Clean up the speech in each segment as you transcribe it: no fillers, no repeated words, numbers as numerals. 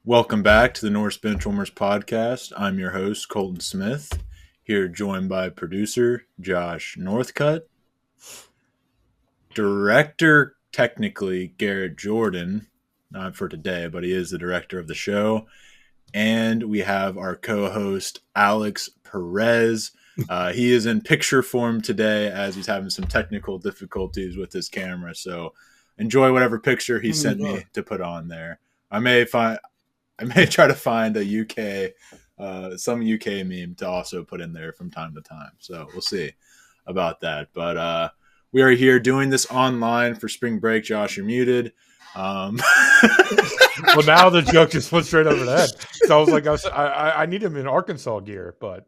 Welcome back to the Norse Benchwarmers podcast. I'm your host, Colton Smith, here joined by producer Josh Northcutt, director, technically, Garrett Jordan, not for today, but he is the director of the show, and we have our co-host, Alex Perez. He is in picture form today as he's having some technical difficulties with his camera, so enjoy whatever picture he sent me to put on there. I may try to find a some UK meme to also put in there from time to time. So we'll see about that. But we are here doing this online for spring break. Josh, you're muted. Well, now the joke just went straight over the head. So I was like, I need him in Arkansas gear, but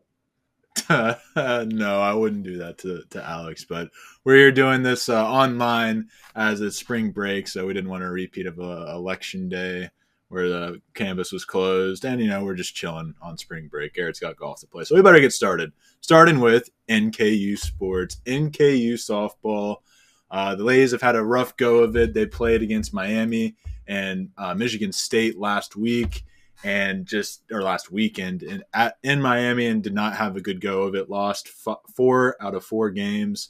no, I wouldn't do that to Alex. But we're here doing this online as it's spring break, so we didn't want a repeat of election day where the campus was closed. And, we're just chilling on spring break. Garrett's got golf to play. So we better get started. Starting with NKU sports. NKU softball. The ladies have had a rough go of it. They played against Miami and Michigan State last week last weekend in Miami and did not have a good go of it. Lost 4 out of 4 games.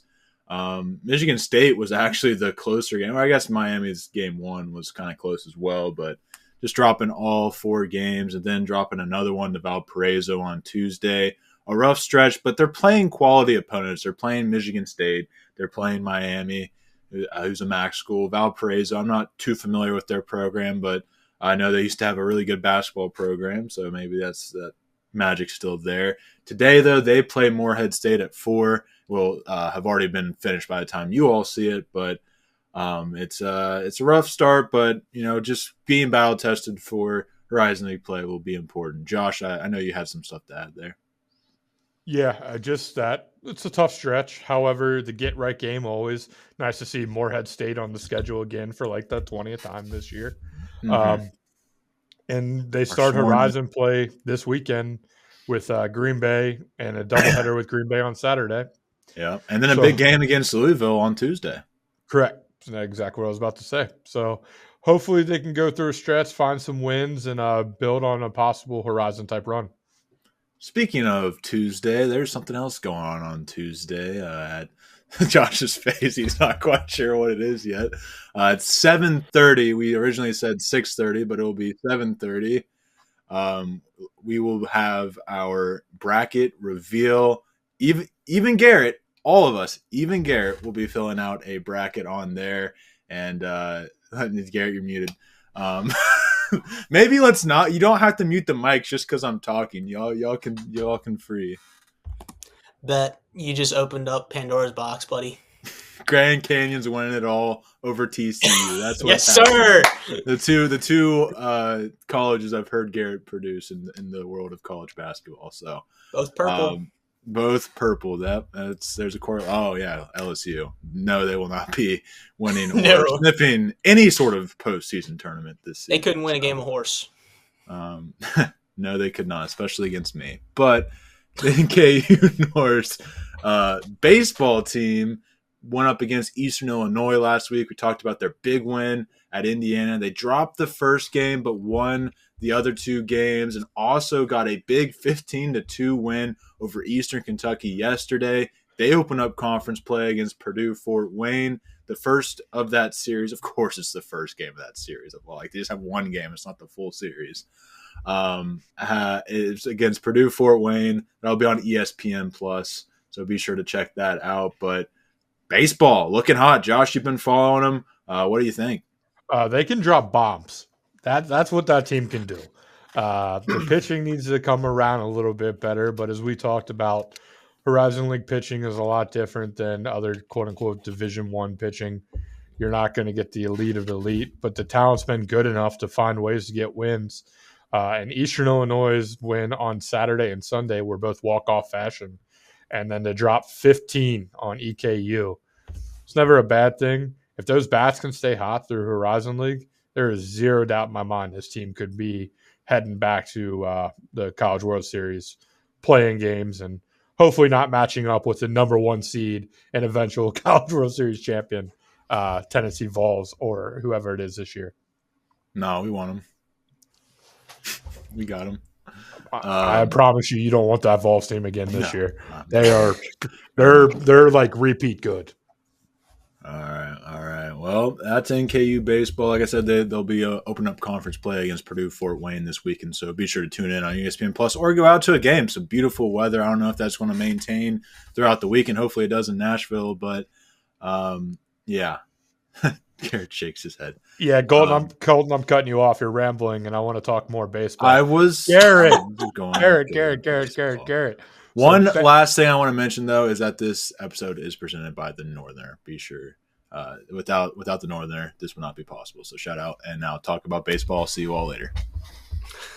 Michigan State was actually the closer game. I guess Miami's game 1 was kind of close as well, but just dropping all 4 games and then dropping another one to Valparaiso on Tuesday. A rough stretch, but they're playing quality opponents. They're playing Michigan State. They're playing Miami, who's a MAC school. Valparaiso, I'm not too familiar with their program, but I know they used to have a really good basketball program, so maybe that magic's still there. Today, though, they play Morehead State at 4. Will have already been finished by the time you all see it, but it's a rough start, but just being battle tested for Horizon League play will be important. Josh, I know you had some stuff to add there. yeah, just that it's a tough stretch. However, the get right game always nice to see Morehead State on the schedule again for like the 20th time this year. Mm-hmm. And they start Horizon play this weekend with Green Bay and a doubleheader with Green Bay on Saturday. Yeah, and then a big game against Louisville on Tuesday. Correct. That's exactly what I was about to say. So hopefully they can go through a stretch, find some wins, and build on a possible Horizon-type run. Speaking of Tuesday, there's something else going on Tuesday at Josh's face. He's not quite sure what it is yet. It's 7:30. We originally said 6:30, but it will be 7:30. We will have our bracket reveal. Even Garrett, all of us, even Garrett will be filling out a bracket on there. And Garrett, you're muted. Maybe let's not. You don't have to mute the mics just because I'm talking. Y'all can free. Bet you just opened up Pandora's box, buddy. Grand Canyon's winning it all over TCU. That's what. Yes, sir. The two colleges I've heard Garrett produce in the world of college basketball. So both purple. Both purple. There's a core. Oh yeah, LSU. No, they will not be winning or sniffing any sort of postseason tournament this season. They couldn't win a game of horse. No, they could not, especially against me. But the NKU Norse baseball team went up against Eastern Illinois last week. We talked about their big win at Indiana. They dropped the first game, but won the other 2 games, and also got a big 15-2 win over Eastern Kentucky yesterday. They open up conference play against Purdue Fort Wayne, the first of that series. Of course, it's the first game of that series. They just have one game. It's not the full series. It's against Purdue Fort Wayne. That'll be on ESPN Plus, so be sure to check that out. But baseball looking hot. Josh, you've been following them. What do you think? They can drop bombs. That's what that team can do. The pitching needs to come around a little bit better, but as we talked about, Horizon League pitching is a lot different than other quote-unquote Division I pitching. You're not going to get the elite of elite, but the talent's been good enough to find ways to get wins. And Eastern Illinois' win on Saturday and Sunday were both walk-off fashion. And then to drop 15 on EKU, it's never a bad thing. If those bats can stay hot through Horizon League, there is zero doubt in my mind this team could be heading back to the College World Series, playing games, and hopefully not matching up with the number 1 seed and eventual College World Series champion, Tennessee Vols, or whoever it is this year. No, we want them. We got him. I promise you don't want that Vols team again this year. No. They're like repeat good. All right. Well, that's NKU baseball. Like I said, they'll be open up conference play against Purdue Fort Wayne this weekend. So be sure to tune in on ESPN Plus or go out to a game. Some beautiful weather. I don't know if that's going to maintain throughout the weekend. Hopefully, it does in Nashville. But yeah, Garrett shakes his head. Yeah, Colton, I'm cutting you off. You're rambling, and I want to talk more baseball. I was Garrett. One last thing I want to mention, though, is that this episode is presented by the Northerner. Be sure. Without the Northerner, this would not be possible. So shout out, and now talk about baseball. See you all later.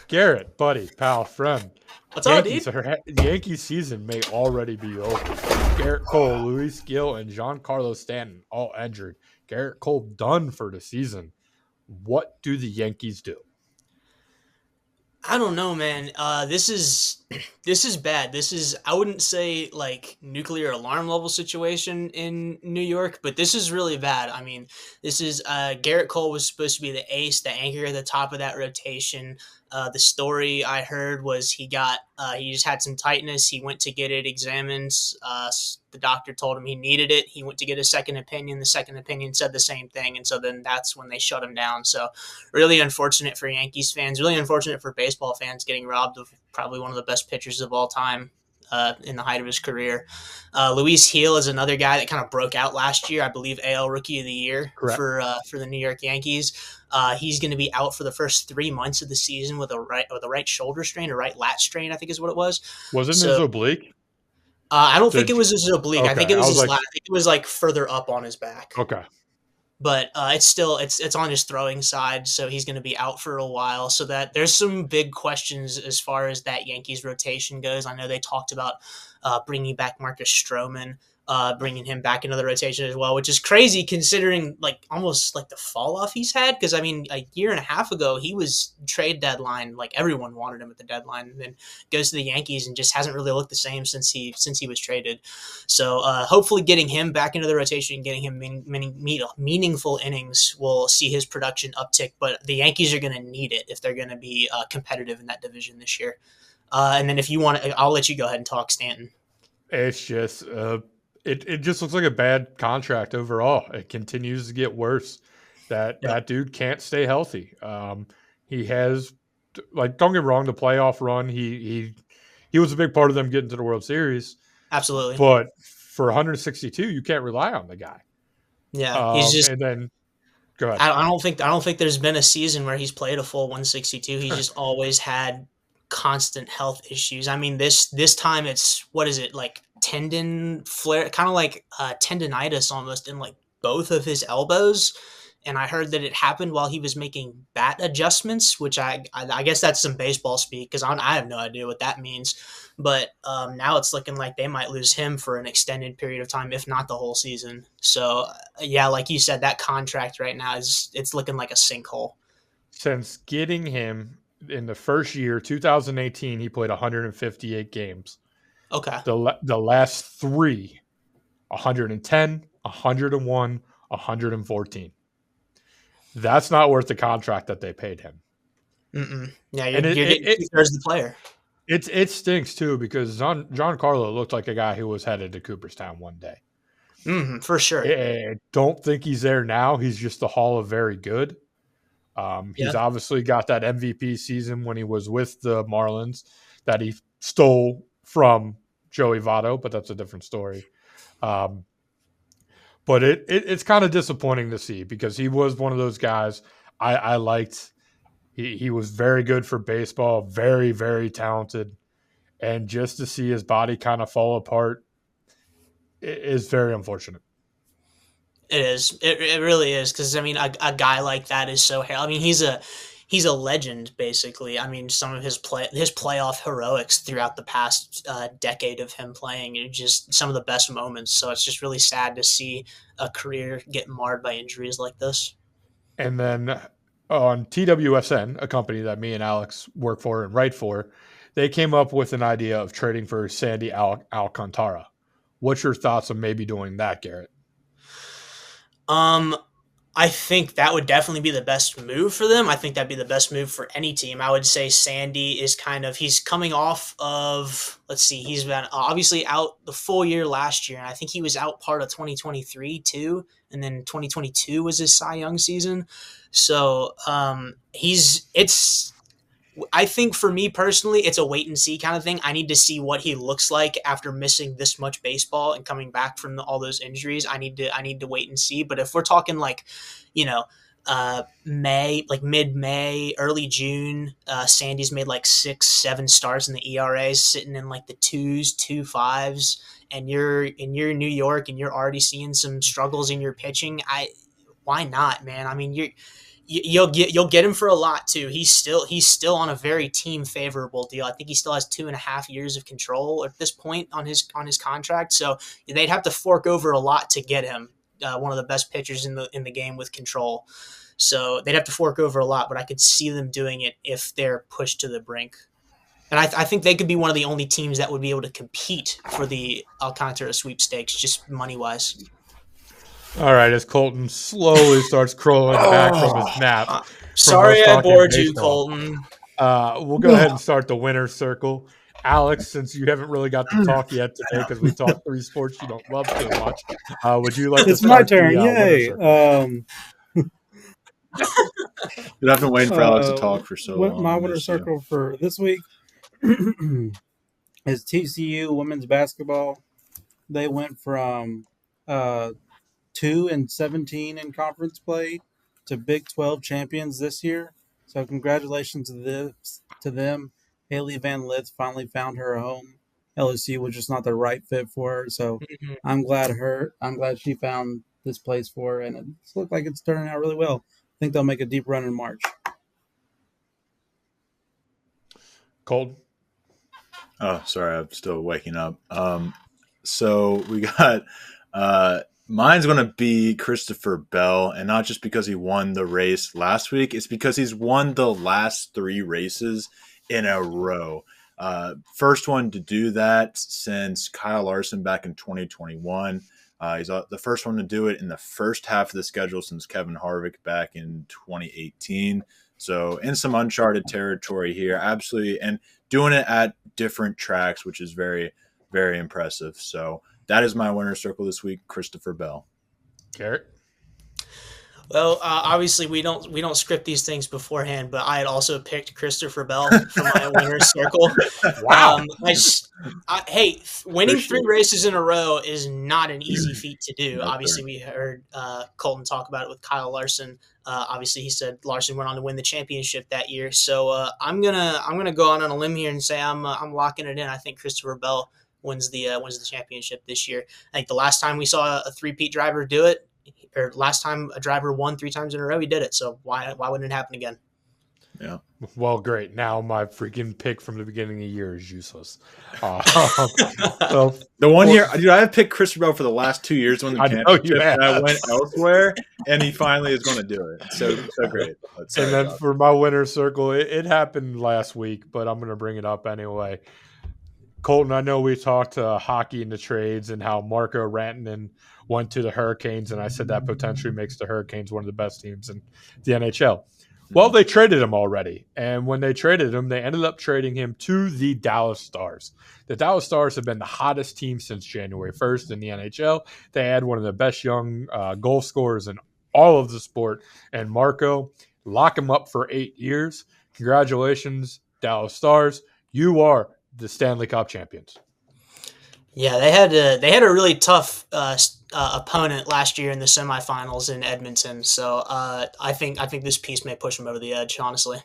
Garrett, buddy, pal, friend. What's up, dude? The Yankees season may already be over. Garrett Cole, Luis Gil, and Giancarlo Stanton all injured. Garrett Cole done for the season. What do the Yankees do? I don't know, man. This is bad. This is, I wouldn't say like nuclear alarm level situation in New York, but this is really bad. I mean, this is Garrett Cole was supposed to be the ace, the anchor at the top of that rotation. The story I heard was he just had some tightness. He went to get it examined. The doctor told him he needed it. He went to get a second opinion. The second opinion said the same thing. And so then that's when they shut him down. So really unfortunate for Yankees fans, really unfortunate for baseball fans getting robbed of probably one of the best pitchers of all time. In the height of his career. Luis Gil is another guy that kind of broke out last year. I believe AL Rookie of the Year for the New York Yankees. He's going to be out for the first 3 months of the season with a right shoulder strain, or right lat strain, I think is what it was. Wasn't his oblique? I don't think it was his oblique. Okay. I think it was his lat. I think it was like further up on his back. Okay. But it's on his throwing side, so he's going to be out for a while. So that there's some big questions as far as that Yankees rotation goes. I know they talked about bringing back Marcus Stroman, bringing him back into the rotation as well, which is crazy considering like almost like the fall off he's had. Because I mean, a year and a half ago he was trade deadline, like everyone wanted him at the deadline, and then goes to the Yankees and just hasn't really looked the same since he was traded. So hopefully getting him back into the rotation and getting him meaningful innings will see his production uptick. But the Yankees are going to need it if they're going to be competitive in that division this year. And then if you want to, I'll let you go ahead and talk Stanton. It's just it just looks like a bad contract overall. It continues to get worse. That dude can't stay healthy. He has, like, don't get me wrong, the playoff run, he was a big part of them getting to the World Series. Absolutely. But for 162, you can't rely on the guy. Yeah, he's just. And then go ahead. I don't think there's been a season where he's played a full 162. He's just always had constant health issues. I mean, this time it's, what is it, like tendon flare, kind of like tendonitis almost in like both of his elbows. And I heard that it happened while he was making bat adjustments, which I guess that's some baseball speak, because I have no idea what that means. But now it's looking like they might lose him for an extended period of time, if not the whole season. So yeah, like you said, that contract right now it's looking like a sinkhole. Since getting him in the first year, 2018, he played 158 games. Okay. The last three, 110, 101, 114. That's not worth the contract that they paid him. Mm-mm. Yeah, you're getting two-thirds the player. It stinks too, because Giancarlo looked like a guy who was headed to Cooperstown one day. Mm-hmm, for sure. I don't think he's there now. He's just the Hall of Very Good. He's obviously got that MVP season when he was with the Marlins that he stole from Joey Votto, but that's a different story. But it's kind of disappointing to see, because he was one of those guys I liked. He was very good for baseball, very, very talented. And just to see his body kind of fall apart is very unfortunate. It is. It really is, because I mean, a guy like that is so. I mean, he's a legend, basically. I mean, some of his playoff heroics throughout the past decade of him playing are just some of the best moments. So it's just really sad to see a career get marred by injuries like this. And then on TWSN, a company that me and Alex work for and write for, they came up with an idea of trading for Sandy Alcantara. What's your thoughts on maybe doing that, Garrett? I think that would definitely be the best move for them. I think that'd be the best move for any team. I would say Sandy is he's coming off of, let's see, he's been obviously out the full year last year, and I think he was out part of 2023 too, and then 2022 was his Cy Young season. So I think for me personally, it's a wait and see kind of thing. I need to see what he looks like after missing this much baseball and coming back from all those injuries. I need to wait and see. But if we're talking like, you know, May, like mid-May, early June, Sandy's made like 6-7 starts in the ERAs, sitting in like the 2s, 2.5s, and you're in New York and you're already seeing some struggles in your pitching. Why not, man? I mean, you'll get him for a lot too. He's still on a very team favorable deal. I think he still has 2.5 years of control at this point on his contract. So they'd have to fork over a lot to get him, one of the best pitchers in the game with control. So they'd have to fork over a lot, but I could see them doing it if they're pushed to the brink. And I think they could be one of the only teams that would be able to compete for the Alcantara sweepstakes, just money wise. All right, as Colton slowly starts crawling back from his nap. Sorry I bored you, Colton. We'll go ahead and start the winner's circle. Alex, since you haven't really got to talk yet today because we talked 3 sports you don't love too much, would you like It's to my start turn. the Yay. I've been waiting for Alex to talk for so long. My winner circle for this week is TCU women's basketball. They went from 2-17 in conference play to Big 12 champions this year. So congratulations to them. Haley Van Lith finally found her home. LSU was just not the right fit for her. So I'm glad she found this place for her, and it looks like it's turning out really well. I think they'll make a deep run in March. Colton? Oh, sorry, I'm still waking up. So we got mine's going to be Christopher Bell, and not just because he won the race last week. It's because he's won the last 3 races in a row. First one to do that since Kyle Larson back in 2021. He's the first one to do it in the first half of the schedule since Kevin Harvick back in 2018. So in some uncharted territory here, absolutely, and doing it at different tracks, which is very, very impressive. So that is my winner circle this week, Christopher Bell. Garrett? Well, obviously we don't script these things beforehand, but I had also picked Christopher Bell for my winner's circle. Wow! Hey, winning 3 races in a row is not an easy feat to do. Obviously, we heard Colton talk about it with Kyle Larson. Obviously, he said Larson went on to win the championship that year. So I'm gonna go out on a limb here and say I'm locking it in. I think Christopher Bell wins the championship this year. I think the last time we saw a 3-peat driver do it, or last time a driver won 3 times in a row, he did it. So why wouldn't it happen again? Yeah. Well, great. Now my freaking pick from the beginning of the year is useless. So the one year, dude, I have picked Christopher Bell for the last 2 years when the championship, and I went elsewhere, and he finally is going to do it. So great. And then for my winner's circle, it happened last week, but I'm going to bring it up anyway. Colton, I know we talked hockey in the trades and how Marco Rantanen went to the Hurricanes, and I said that potentially makes the Hurricanes one of the best teams in the NHL. Well, they traded him already, and when they traded him, they ended up trading him to the Dallas Stars. The Dallas Stars have been the hottest team since January 1st in the NHL. They had one of the best young goal scorers in all of the sport, and Marco, lock him up for 8 years. Congratulations, Dallas Stars. You are the Stanley Cup champions. Yeah, they had a really tough opponent last year in the semifinals in Edmonton. So I think this piece may push them over the edge, honestly.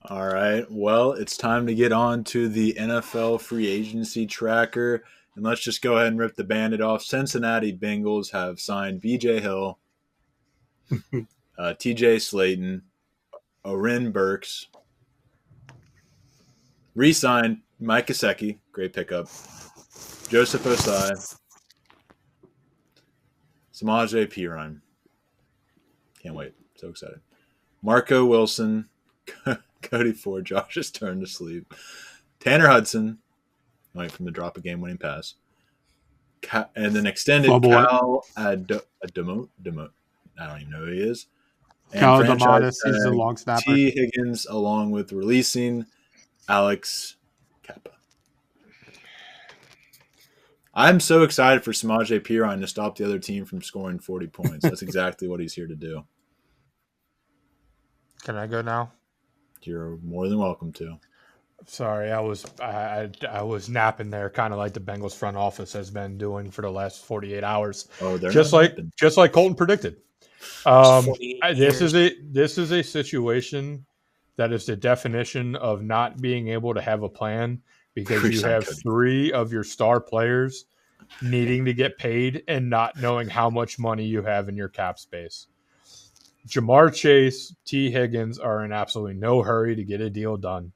All right. Well, it's time to get on to the NFL free agency tracker. And let's just go ahead and rip the Band-Aid off. Cincinnati Bengals have signed B.J. Hill, T.J. Slayton, Oren Burks, re-signed Mike Gesicki, great pickup, Joseph Osai, Samaje Perine. Can't wait. So excited. Marco Wilson, Cody Ford, Josh's turn to sleep, Tanner Hudson, wait from the drop a game-winning pass, and then extended Bubble it. Cal Ademo. I don't even know who he is. And Cal franchise Damatis, he's the tag long snapper. T. Higgins, along with releasing Alex Kappa. I'm so excited for Samaje Perine to stop the other team from scoring 40 points. That's exactly what he's here to do. Can I go now? You're more than welcome to. Sorry, I was napping there, kind of like the Bengals front office has been doing for the last 48 hours. Oh, they're just like Colton predicted. This is a situation that is the definition of not being able to have a plan because you have three of your star players needing to get paid and not knowing how much money you have in your cap space. Jamar Chase, T. Higgins are in absolutely no hurry to get a deal done.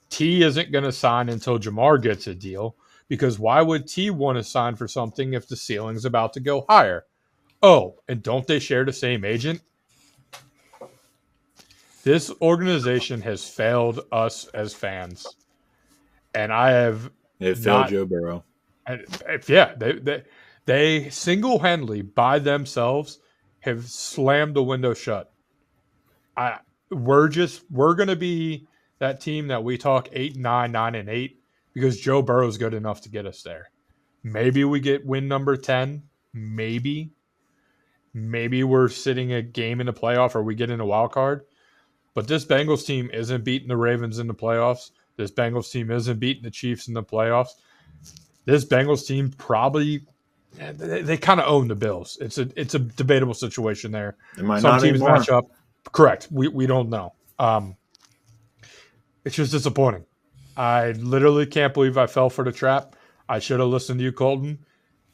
T isn't going to sign until Jamar gets a deal because why would T want to sign for something if the ceiling's about to go higher? Oh, and don't they share the same agent? This organization has failed us as fans. And I have failed Joe Burrow. Yeah, they single-handedly by themselves have slammed the window shut. We're going to be that team that we talk 8-9, 9-8 because Joe Burrow's good enough to get us there. Maybe we get win number 10. Maybe we're sitting a game in the playoff or we get in a wild card. But this Bengals team isn't beating the Ravens in the playoffs. This Bengals team isn't beating the Chiefs in the playoffs. This Bengals team probably they kind of own the Bills. It's a debatable situation there. Some teams match up. Correct. We don't know. It's just disappointing. I literally can't believe I fell for the trap. I should have listened to you, Colton.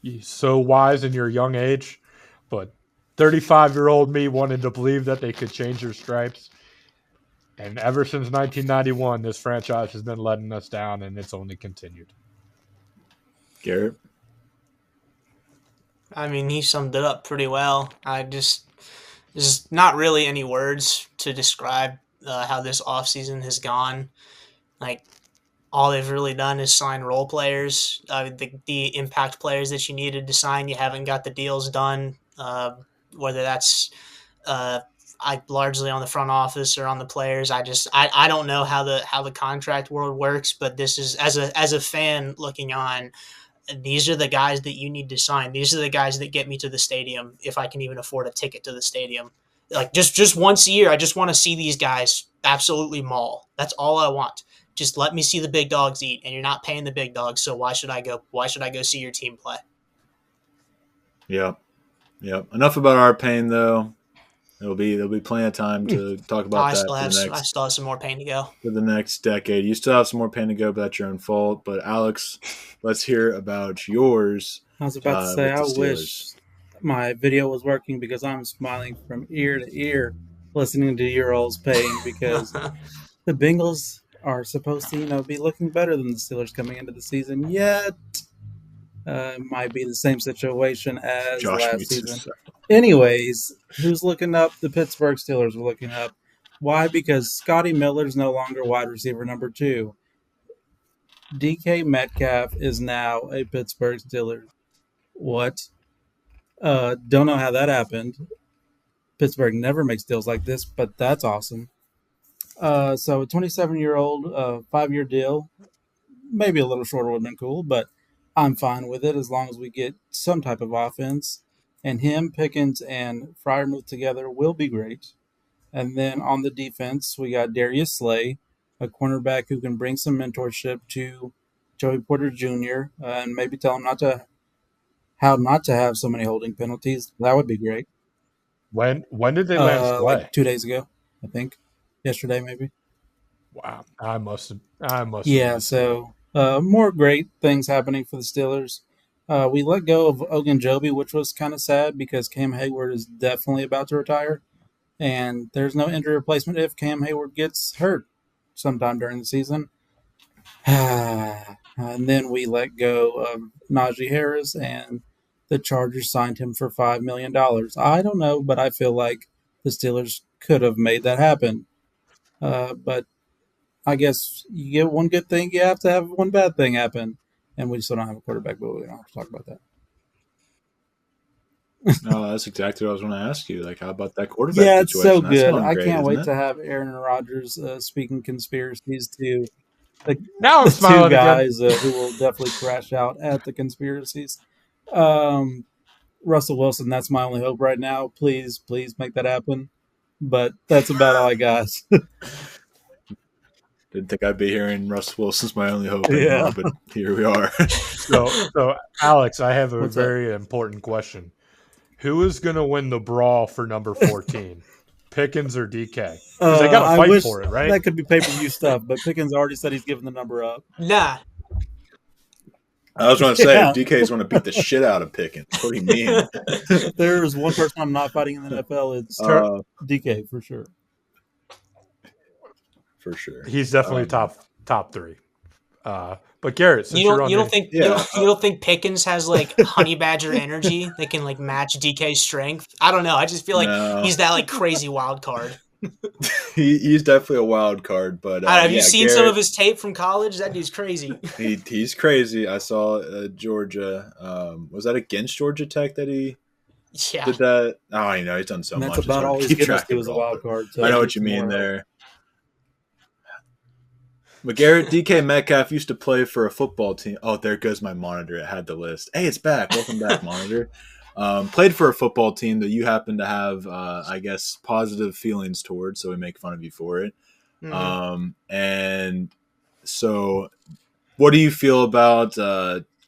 You're so wise in your young age, but 35-year-old me wanted to believe that they could change their stripes. And ever since 1991, this franchise has been letting us down, and it's only continued. Garrett? I mean, he summed it up pretty well. There's not really any words to describe how this offseason has gone. Like, all they've really done is sign role players. The impact players that you needed to sign, you haven't got the deals done, whether that's largely on the front office or on the players. I don't know how the contract world works, but this is as a fan looking on, these are the guys that you need to sign. These are the guys that get me to the stadium if I can even afford a ticket to the stadium. Like just once a year, I just want to see these guys absolutely maul. That's all I want. Just let me see the big dogs eat, and you're not paying the big dogs, so why should I go see your team play? Yep. Enough about our pain, though. There'll be plenty of time to talk about I still have some more pain to go. For the next decade. You still have some more pain to go, but that's your own fault. But Alex, let's hear about yours. I was about to say, I wish my video was working because I'm smiling from ear to ear listening to your all's pain because the Bengals are supposed to, be looking better than the Steelers coming into the season. Yet, it might be the same situation as last season. Anyways, who's looking up? The Pittsburgh Steelers are looking up. Why? Because Scotty Miller's no longer wide receiver number 2. DK Metcalf is now a Pittsburgh Steeler. What? Don't know how that happened. Pittsburgh never makes deals like this, but that's awesome. So a 27-year-old, 5-year deal, maybe a little shorter would have been cool, but I'm fine with it as long as we get some type of offense. And him, Pickens, and Freiermuth together will be great. And then on the defense, we got Darius Slay, a cornerback who can bring some mentorship to Joey Porter Jr. And maybe tell him how not to have so many holding penalties. That would be great. When did they land Slay? Like 2 days ago, I think. Yesterday, maybe. Wow, I must have. Yeah, so more great things happening for the Steelers. We let go of Ogunjobi, which was kind of sad because Cam Hayward is definitely about to retire. And there's no injury replacement if Cam Hayward gets hurt sometime during the season. And then we let go of Najee Harris, and the Chargers signed him for $5 million. I don't know, but I feel like the Steelers could have made that happen. But I guess you get one good thing, you have to have one bad thing happen. And we still don't have a quarterback, but we don't have to talk about that. No, that's exactly what I was going to ask you. Like, how about that quarterback Yeah, it's so situation? That's good. going I great, can't isn't wait it? to have Aaron Rodgers speaking conspiracies to the, Now I'm the two smiling again. guys who will definitely crash out at the conspiracies. Um, Russell Wilson, that's my only hope right now. Please, please make that happen. But that's about all I got. Didn't think I'd be hearing Russ Wilson's my only hope Yeah. anymore, but here we are. So Alex, I have a What's up? very important question. Who is going to win the brawl for number 14? Pickens or DK? Because they got to I fight wish for it, right? that could be pay per view stuff, but Pickens already said he's giving the number up. Nah. I was going to say, Yeah. DK's want to beat the shit out of Pickens. What do you mean? If there's one person I'm not fighting in the NFL, it's DK for sure. For sure. He's definitely top three. But Garrett, since you you're don't on you don't the, think Yeah. you don't think Pickens has like honey badger energy that can like match DK's strength? I don't know. I just feel like No. he's that like crazy wild card. He's definitely a wild card, but Have you yeah, seen some of his tape from college? That dude's crazy. he's crazy. I saw Georgia. Was that against Georgia Tech that he Yeah. did that? Oh, you know, he's done so And much. that's It's about hard all to he's keep given us track to of as it a all, wild but card. I know what you mean there. But Garrett DK Metcalf used to play for a football team. Oh, there goes my monitor. It had the list. Hey, it's back. Welcome back, monitor. Played for a football team that you happen to have, I guess, positive feelings towards, so we make fun of you for it. Mhm. And so, what do you feel about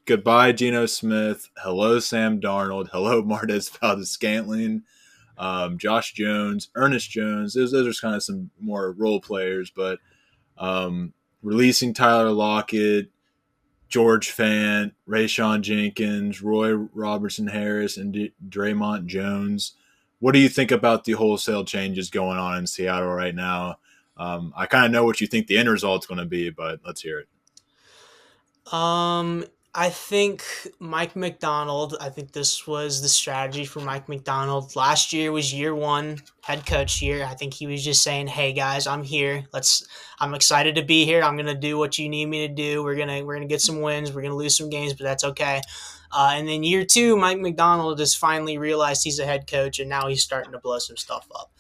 goodbye, Geno Smith? Hello, Sam Darnold. Hello, Martez Valdez-Scantling. Josh Jones, Ernest Jones. Those are kind of some more role players, but releasing Tyler Lockett, George Fant, Rayshon Jenkins, Roy Robertson Harris, and Draymond Jones. What do you think about the wholesale changes going on in Seattle right now? I kind of know what you think the end result's going to be, but let's hear it. I think Mike Macdonald, I think this was the strategy for Mike Macdonald. Last year was year one, head coach year. I think he was just saying, hey guys, I'm here. I'm excited to be here. I'm gonna do what you need me to do. We're gonna get some wins, we're gonna lose some games, but that's okay. And then year two, Mike Macdonald has finally realized he's a head coach and now he's starting to blow some stuff up.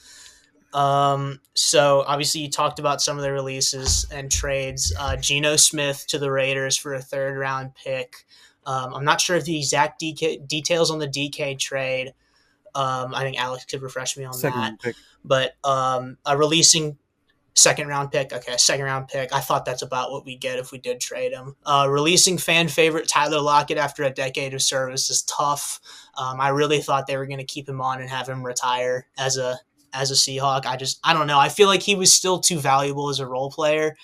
So obviously you talked about some of the releases and trades. Geno Smith to the Raiders for a 3rd round pick. I'm not sure if the exact details on the DK trade. I think Alex could refresh me on Second that. round pick. But a releasing 2nd round pick. Okay, 2nd round pick. I thought that's about what we get if we did trade him. Releasing fan favorite Tyler Lockett after a decade of service is tough. I really thought they were going to keep him on and have him retire as a Seahawk. I don't know. I feel like he was still too valuable as a role player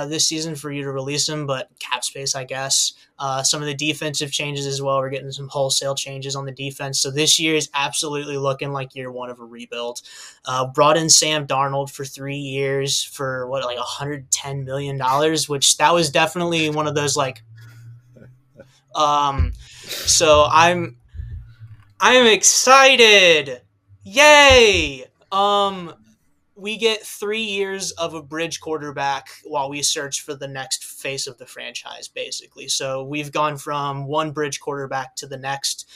this season for you to release him, but cap space, I guess. Some of the defensive changes as well. We're getting some wholesale changes on the defense. So this year is absolutely looking like year one of a rebuild. Brought in Sam Darnold for 3 years for like $110 million, which that was definitely one of those like, so I'm excited. Yay! We get 3 years of a bridge quarterback while we search for the next face of the franchise, basically. So we've gone from one bridge quarterback to the next.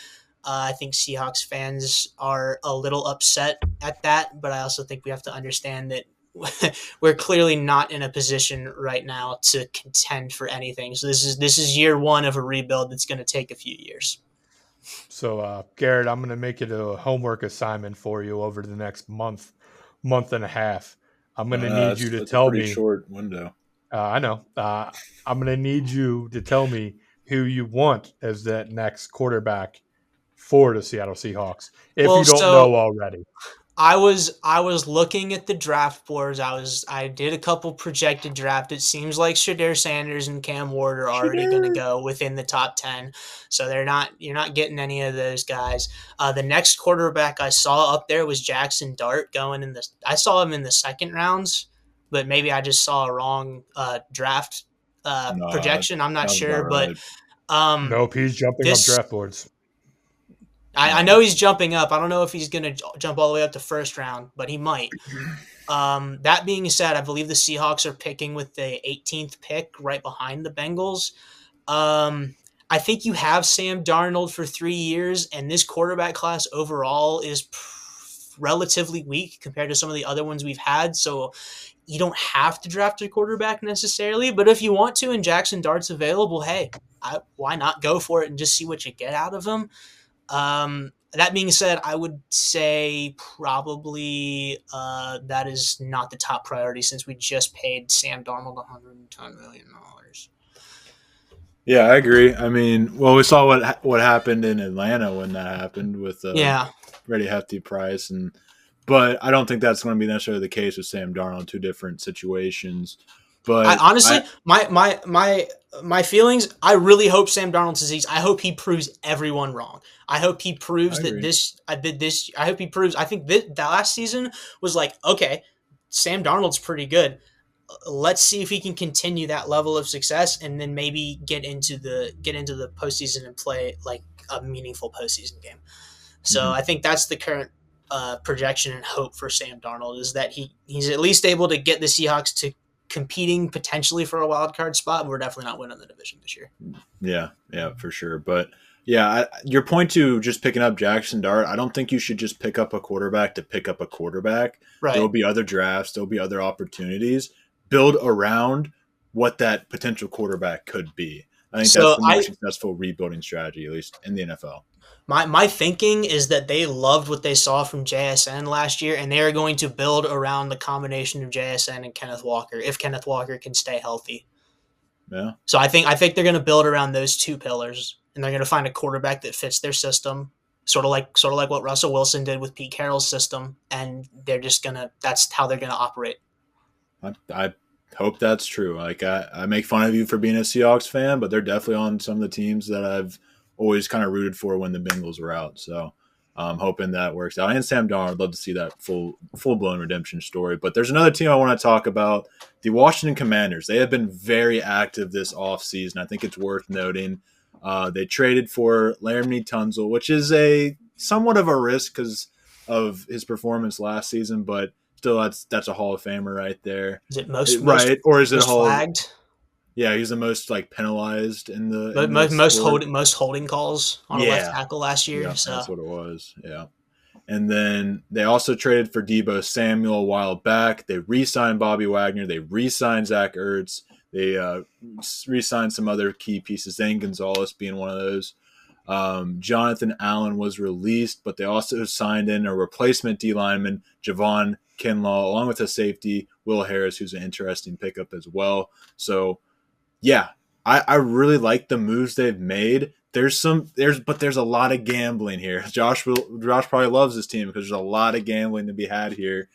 I think Seahawks fans are a little upset at that, but I also think we have to understand that we're clearly not in a position right now to contend for anything. So this is year one of a rebuild that's going to take a few years. So Garrett, I'm going to make it a homework assignment for you over the next month and a half. I'm going to need you to tell a pretty me. Short window. I know. I'm going to need you to tell me who you want as that next quarterback for the Seattle Seahawks, if you don't know already. I was looking at the draft boards. I did a couple projected draft. It seems like Shedeur Sanders and Cam Ward are already going to go within the top 10. So you're not getting any of those guys. The next quarterback I saw up there was Jackson Dart I saw him in the 2nd rounds, but maybe I just saw a wrong draft projection. I'm not sure, right. but nope, he's jumping up draft boards. I know he's jumping up. I don't know if he's going to jump all the way up to 1st round, but he might. That being said, I believe the Seahawks are picking with the 18th pick right behind the Bengals. I think you have Sam Darnold for 3 years, and this quarterback class overall is relatively weak compared to some of the other ones we've had. So you don't have to draft a quarterback necessarily, but if you want to and Jackson Dart's available, hey, why not go for it and just see what you get out of him? That being said, I would say probably that is not the top priority since we just paid Sam Darnold $110 million. Yeah, I agree. I mean, well, we saw what happened in Atlanta when that happened with Yeah. pretty hefty price, but I don't think that's going to be necessarily the case with Sam Darnold. Two different situations. But honestly, my feelings. I really hope Sam Darnold's disease. I hope he proves everyone wrong. I hope he proves that this. I did this. I hope he proves. I think that last season was like, okay, Sam Darnold's pretty good. Let's see if he can continue that level of success, and then maybe get into the postseason and play like a meaningful postseason game. So I think that's the current projection and hope for Sam Darnold is that he's at least able to get the Seahawks to competing potentially for a wild card spot. We're definitely not winning the division this year. Yeah, for sure. But yeah, your point to just picking up Jackson Dart, I don't think you should just pick up a quarterback to pick up a quarterback. Right. There will be other drafts. There will be other opportunities. Build around what that potential quarterback could be. I think that's the more successful rebuilding strategy, at least in the NFL. My thinking is that they loved what they saw from JSN last year, and they are going to build around the combination of JSN and Kenneth Walker if Kenneth Walker can stay healthy. Yeah. So I think they're going to build around those two pillars, and they're going to find a quarterback that fits their system, sort of like what Russell Wilson did with Pete Carroll's system, and that's how they're going to operate. I hope that's true. Like I make fun of you for being a Seahawks fan, but they're definitely on some of the teams that I've always kind of rooted for when the Bengals were out. So I'm hoping that works out. And Sam Darnold, I'd love to see that full-blown redemption story. But there's another team I want to talk about, the Washington Commanders. They have been very active this offseason. I think it's worth noting. They traded for Laramie Tunzel, which is a somewhat of a risk because of his performance last season, but still that's a Hall of Famer right there. Is it most or is it flagged? Yeah, he's the most penalized in the most holding calls on a left tackle last year. Yeah, so that's what it was. Yeah, and then they also traded for Deebo Samuel a while back. They re-signed Bobby Wagner. They re-signed Zach Ertz. They re-signed some other key pieces. Zane Gonzalez being one of those. Jonathan Allen was released, but they also signed in a replacement D lineman, Javon Kinlaw, along with a safety, Will Harris, who's an interesting pickup as well. So. Yeah, I really like the moves they've made. There's a lot of gambling here. Josh probably loves this team because there's a lot of gambling to be had here.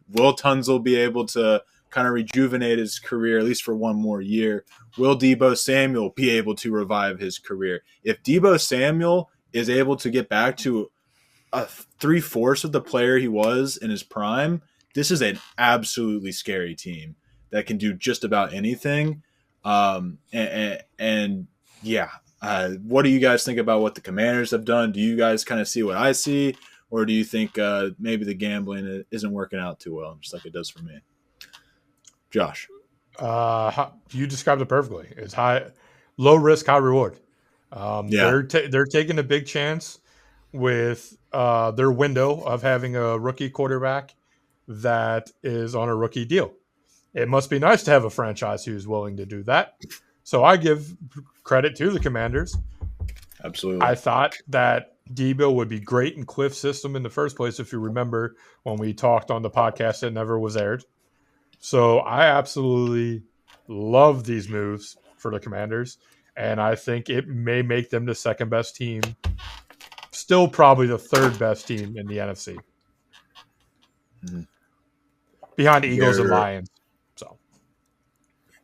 Will Tunzel be able to kind of rejuvenate his career, at least for one more year? Will Deebo Samuel be able to revive his career? If Deebo Samuel is able to get back to a 3/4 of the player he was in his prime, this is an absolutely scary team that can do just about anything. What do you guys think about what the Commanders have done? Do you guys kind of see what I see, or do you think maybe the gambling isn't working out too well, just like it does for me? Josh, you described it perfectly. It's low risk, high reward. They're taking a big chance with their window of having a rookie quarterback that is on a rookie deal. It must be nice to have a franchise who's willing to do that. So I give credit to the Commanders. Absolutely. I thought that Deebo would be great in Cliff's system in the first place, if you remember when we talked on the podcast that never was aired. So I absolutely love these moves for the Commanders, and I think it may make them the second best team, still probably the third best team in the NFC. Mm-hmm. Behind Eagles and Lions. So,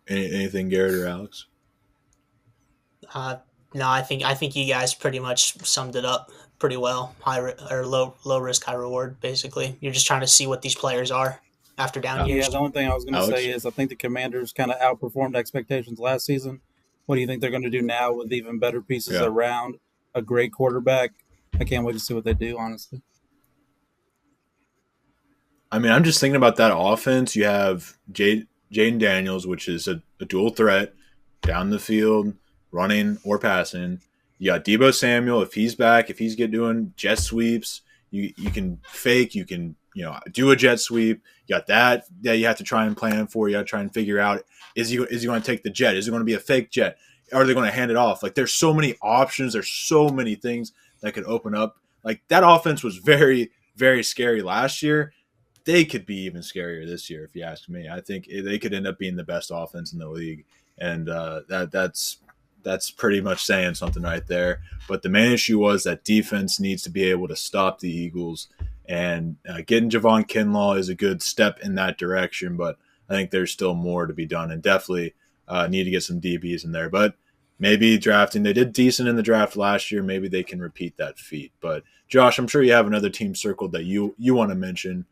anything, Garrett or Alex? No, I think you guys pretty much summed it up pretty well. Low risk, high reward. Basically, you're just trying to see what these players are after down years. Yeah, the only thing I was going to say is I think the Commanders kind of outperformed expectations last season. What do you think they're going to do now with even better pieces around a great quarterback? I can't wait to see what they do, honestly. I mean, I'm just thinking about that offense. You have Jaden Daniels, which is a dual threat down the field. running or passing. You got Debo Samuel if he's back, if he's doing jet sweeps. You can fake, you can do a jet sweep. You got that you have to try and plan for. You got to try and figure out is he going to take the jet? Is it going to be a fake jet? Are they going to hand it off? Like there's so many options. There's so many things that could open up. Like that offense was very, very scary last year. They could be even scarier this year, if you ask me. I think they could end up being the best offense in the league, and that's pretty much saying something right there. But the main issue was that defense needs to be able to stop the Eagles, and getting Javon Kinlaw is a good step in that direction, but I think there's still more to be done, and definitely need to get some DBs in there. But maybe drafting, they did decent in the draft last year. Maybe they can repeat that feat. But Josh, I'm sure you have another team circled that you want to mention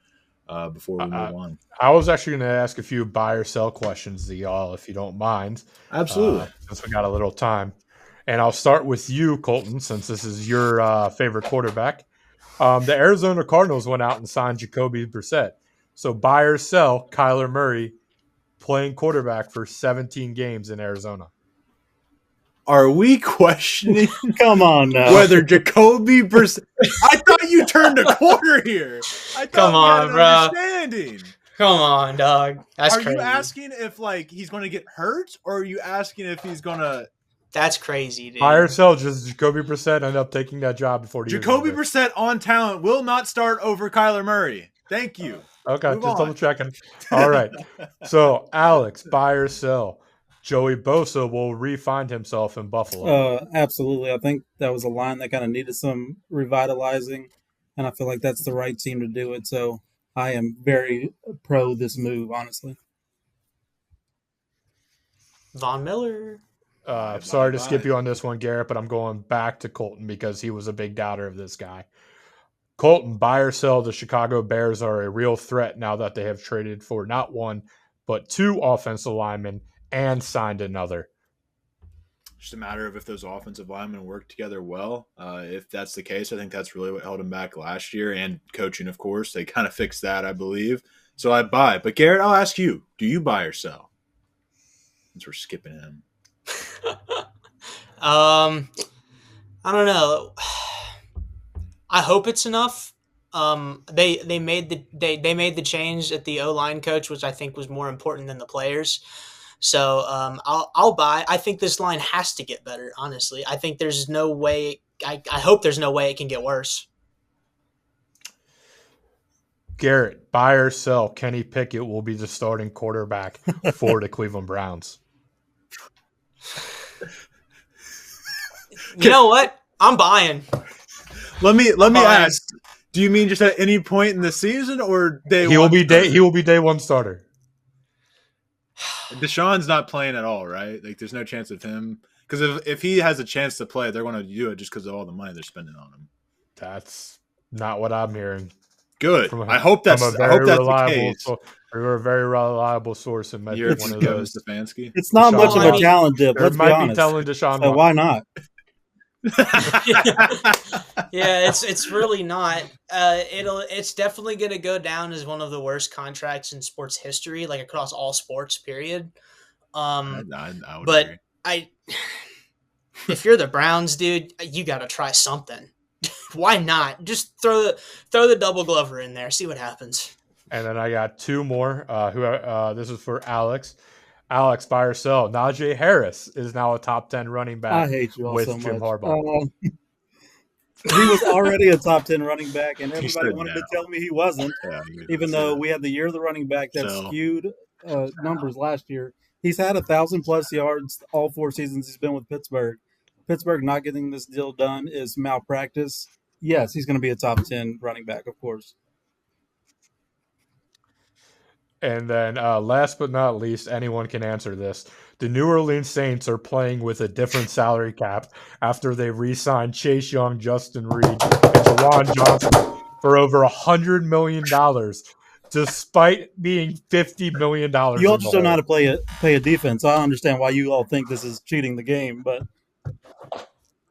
before we move on. I was actually going to ask a few buy or sell questions to y'all, if you don't mind. Absolutely. Since we got a little time. And I'll start with you, Colton, since this is your favorite quarterback. The Arizona Cardinals went out and signed Jacoby Brissett. So buy or sell Kyler Murray playing quarterback for 17 games in Arizona. Are we questioning Come on now. whether Jacoby Brissett? I thought you turned a corner here. I thought Come on, bro. understanding. Come on, dog. That's Are crazy. you asking if he's going to get hurt, or are you asking if he's going to? That's crazy, dude. Buy or sell, just Jacoby Brissett end up taking that job before the year's Jacoby over. Brissett on talent will not start over Kyler Murray. Thank you. Okay, Move just on. double checking. All right. So, Alex, buy or sell? Joey Bosa will re-find himself in Buffalo. Absolutely. I think that was a line that kind of needed some revitalizing, and I feel like that's the right team to do it. So I am very pro this move, honestly. Von Miller. Sorry to skip you on this one, Garrett, but I'm going back to Colton because he was a big doubter of this guy. Colton, buy or sell, the Chicago Bears are a real threat now that they have traded for not one, but two offensive linemen and signed another. Just a matter of if those offensive linemen work together well. If that's the case, I think that's really what held him back last year, and coaching, of course. They kind of fixed that, I believe. So I buy. But Garrett, I'll ask you, do you buy or sell? Since we're skipping him. I don't know. I hope it's enough. They made the change at the O-line coach, which I think was more important than the players. So I'll buy. I think this line has to get better. Honestly, I think there's no way. I hope there's no way it can get worse. Garrett, buy or sell, Kenny Pickett will be the starting quarterback for the Cleveland Browns. You know what? I'm buying. Let me Buying. ask. Do you mean just at any point in the season, or He will be day one starter. Deshaun's not playing at all, right? Like, there's no chance of him, because if he has a chance to play, they're going to do it just because of all the money they're spending on him. That's not what I'm hearing. Good. I hope that's the case. We're a very reliable source in You're one of Kevin those. Stefanski. It's not Deshaun much of a Watson. talent dip. There Let's be might be honest. telling Deshaun So Watson. why not? Yeah, it's really not. It's definitely going to go down as one of the worst contracts in sports history, like across all sports. Period. I would But agree. if you're the Browns, dude, you got to try something. Why not? Just throw the double glover in there, see what happens. And then I got two more. This is for Alex. Alex, buy or sell. Najee Harris is now a top 10 running back I hate you all with so Jim much. Harbaugh. He was already a top 10 running back, and everybody said wanted no. to tell me he wasn't, Yeah, even though we had the year of the running back that So- skewed numbers last year. He's had 1,000+ yards all 4 seasons he's been with Pittsburgh. Pittsburgh not getting this deal done is malpractice. Yes, he's going to be a top 10 running back, of course. And then last but not least, anyone can answer this. The New Orleans Saints are playing with a different salary cap after they re-signed Chase Young, Justin Reed, and Jawan Johnson for over $100 million, despite being $50 million. You all just don't know how to play a defense. I understand why you all think this is cheating the game, but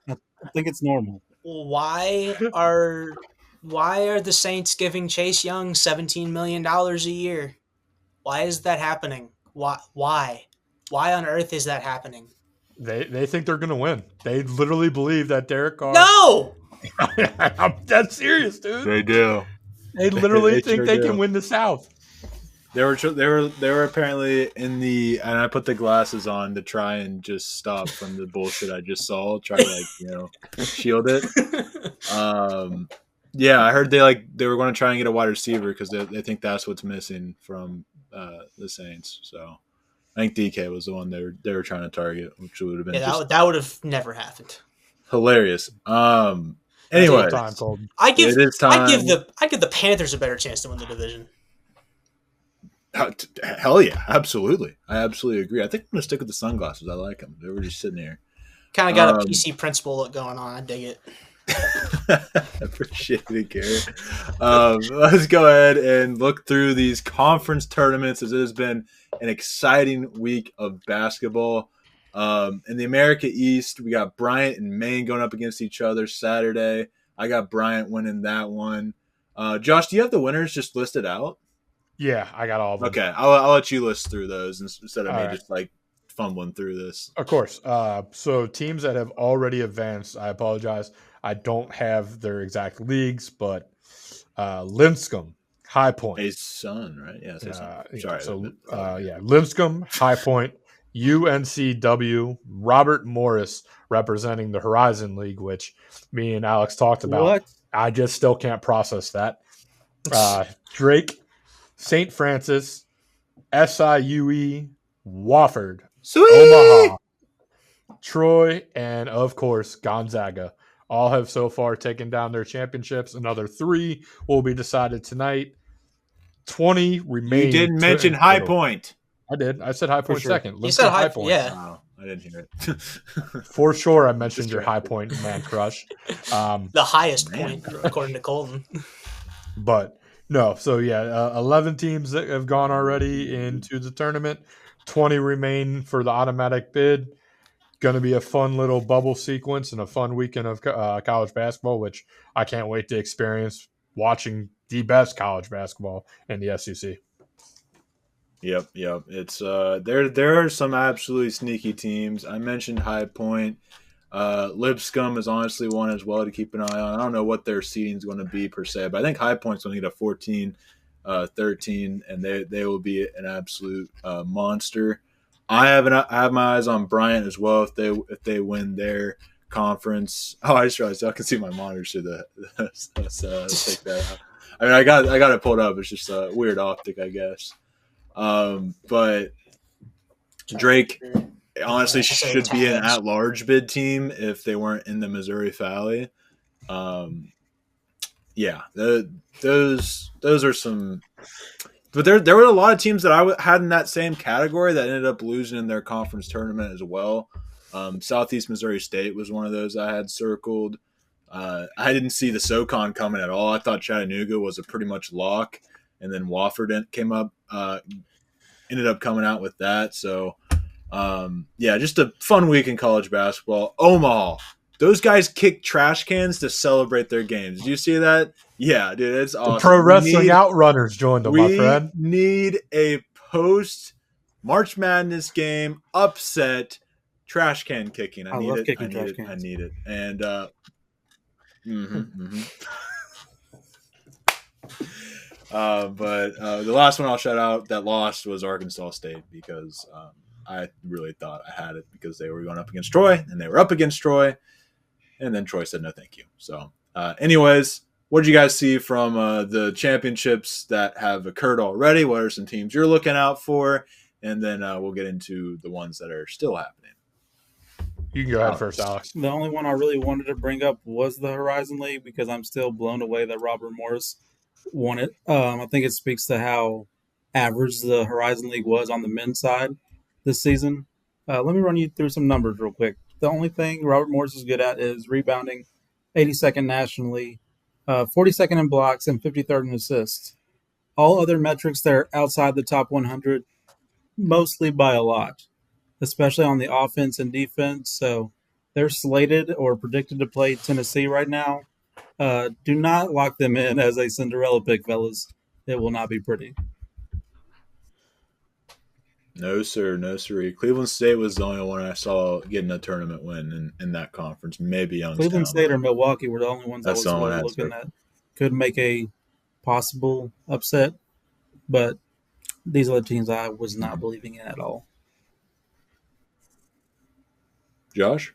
I think it's normal. Why are the Saints giving Chase Young $17 million a year? Why is that happening? Why on earth is that happening? They think they're going to win. They literally believe that Derek Carr. No. I'm dead serious, dude. They do. They literally They think sure they do. can win the South. They were apparently in the, and I put the glasses on to try and just stop from the bullshit I just saw. Try to shield it. Yeah, I heard they were going to try and get a wide receiver because they think that's what's missing from the Saints. So I think DK was the one they were trying to target, which would have been just that would have never happened. hilarious. It's Anyway, time, Colton. I give time. the Panthers a better chance to win the division. Hell yeah, absolutely. I absolutely agree. I think I'm gonna stick with the sunglasses. I like them. They were just sitting here. Kind of got a PC principal look going on. I dig it. Appreciate it, Garrett. Let's go ahead and look through these conference tournaments, as it has been an exciting week of basketball. In the America East, we got Bryant and Maine going up against each other Saturday. I got Bryant winning that one. Josh, do you have the winners just listed out? Yeah, I got all of them. Okay, I'll let you list through those instead of All me right. just fumbling through this. Of course. So teams that have already advanced, I apologize. I don't have their exact leagues, but Linscomb, High Point. His son, right? Yeah, it's his son. Sorry. Linscomb, High Point, UNCW, Robert Morris representing the Horizon League, which me and Alex talked about. What? I just still can't process that. Drake, St. Francis, SIUE, Wofford, Sweet! Omaha, Troy, and of course Gonzaga all have so far taken down their championships. Another 3 will be decided tonight. 20 remain. You didn't mention High Point. I did. I said High Point sure. second. You said High Point. Yeah. Oh, I didn't hear it. For sure, I mentioned your High Point man crush. The highest point, according to Colton. But no, so 11 teams that have gone already into the tournament. 20 remain for the automatic bid. Going to be a fun little bubble sequence and a fun weekend of college basketball, which I can't wait to experience watching the best college basketball in the SEC. Yep. It's there are some absolutely sneaky teams. I mentioned High Point. Lipscomb is honestly one as well to keep an eye on. I don't know what their seeding is going to be per se, but I think High Point's going to get a 14, 13, and they will be an absolute monster. I have my eyes on Bryant as well if they win their conference. Oh, I just realized I can see my monitor through the. Let's take that out. I mean, I got it pulled up. It's just a weird optic, I guess. But Drake honestly should be an at-large bid team if they weren't in the Missouri Valley. Those are some. But there were a lot of teams that I had in that same category that ended up losing in their conference tournament as well. Southeast Missouri State was one of those I had circled. I didn't see the SoCon coming at all. I thought Chattanooga was a pretty much lock, and then Wofford came up, ended up coming out with that. So, just a fun week in college basketball. Omaha, those guys kick trash cans to celebrate their games. Did you see that? Yeah, dude, it's awesome. The Pro Wrestling Outrunners joined them, my friend. We need a post-March Madness game upset trash can kicking. I need it. And but the last one I'll shout out that lost was Arkansas State because I really thought I had it because they were going up against Troy, and they were up against Troy, and then Troy said no thank you. So anyways, what did you guys see from the championships that have occurred already? What are some teams you're looking out for? And then we'll get into the ones that are still happening. You can go ahead first, Alex. The only one I really wanted to bring up was the Horizon League because I'm still blown away that Robert Morris won it. I think it speaks to how average the Horizon League was on the men's side this season. Let me run you through some numbers real quick. The only thing Robert Morris is good at is rebounding, 82nd nationally, 42nd in blocks, and 53rd in assists. All other metrics that are outside the top 100, mostly by a lot, especially on the offense and defense. So they're slated or predicted to play Tennessee right now. Do not lock them in as a Cinderella pick, fellas. It will not be pretty. No, sir. No, sir. Cleveland State was the only one I saw getting a tournament win in that conference. Maybe Cleveland Youngstown, State or but Milwaukee were the only ones I that's the was only one really I had. looking at could make a possible upset, but these other teams I was not believing in at all. Josh?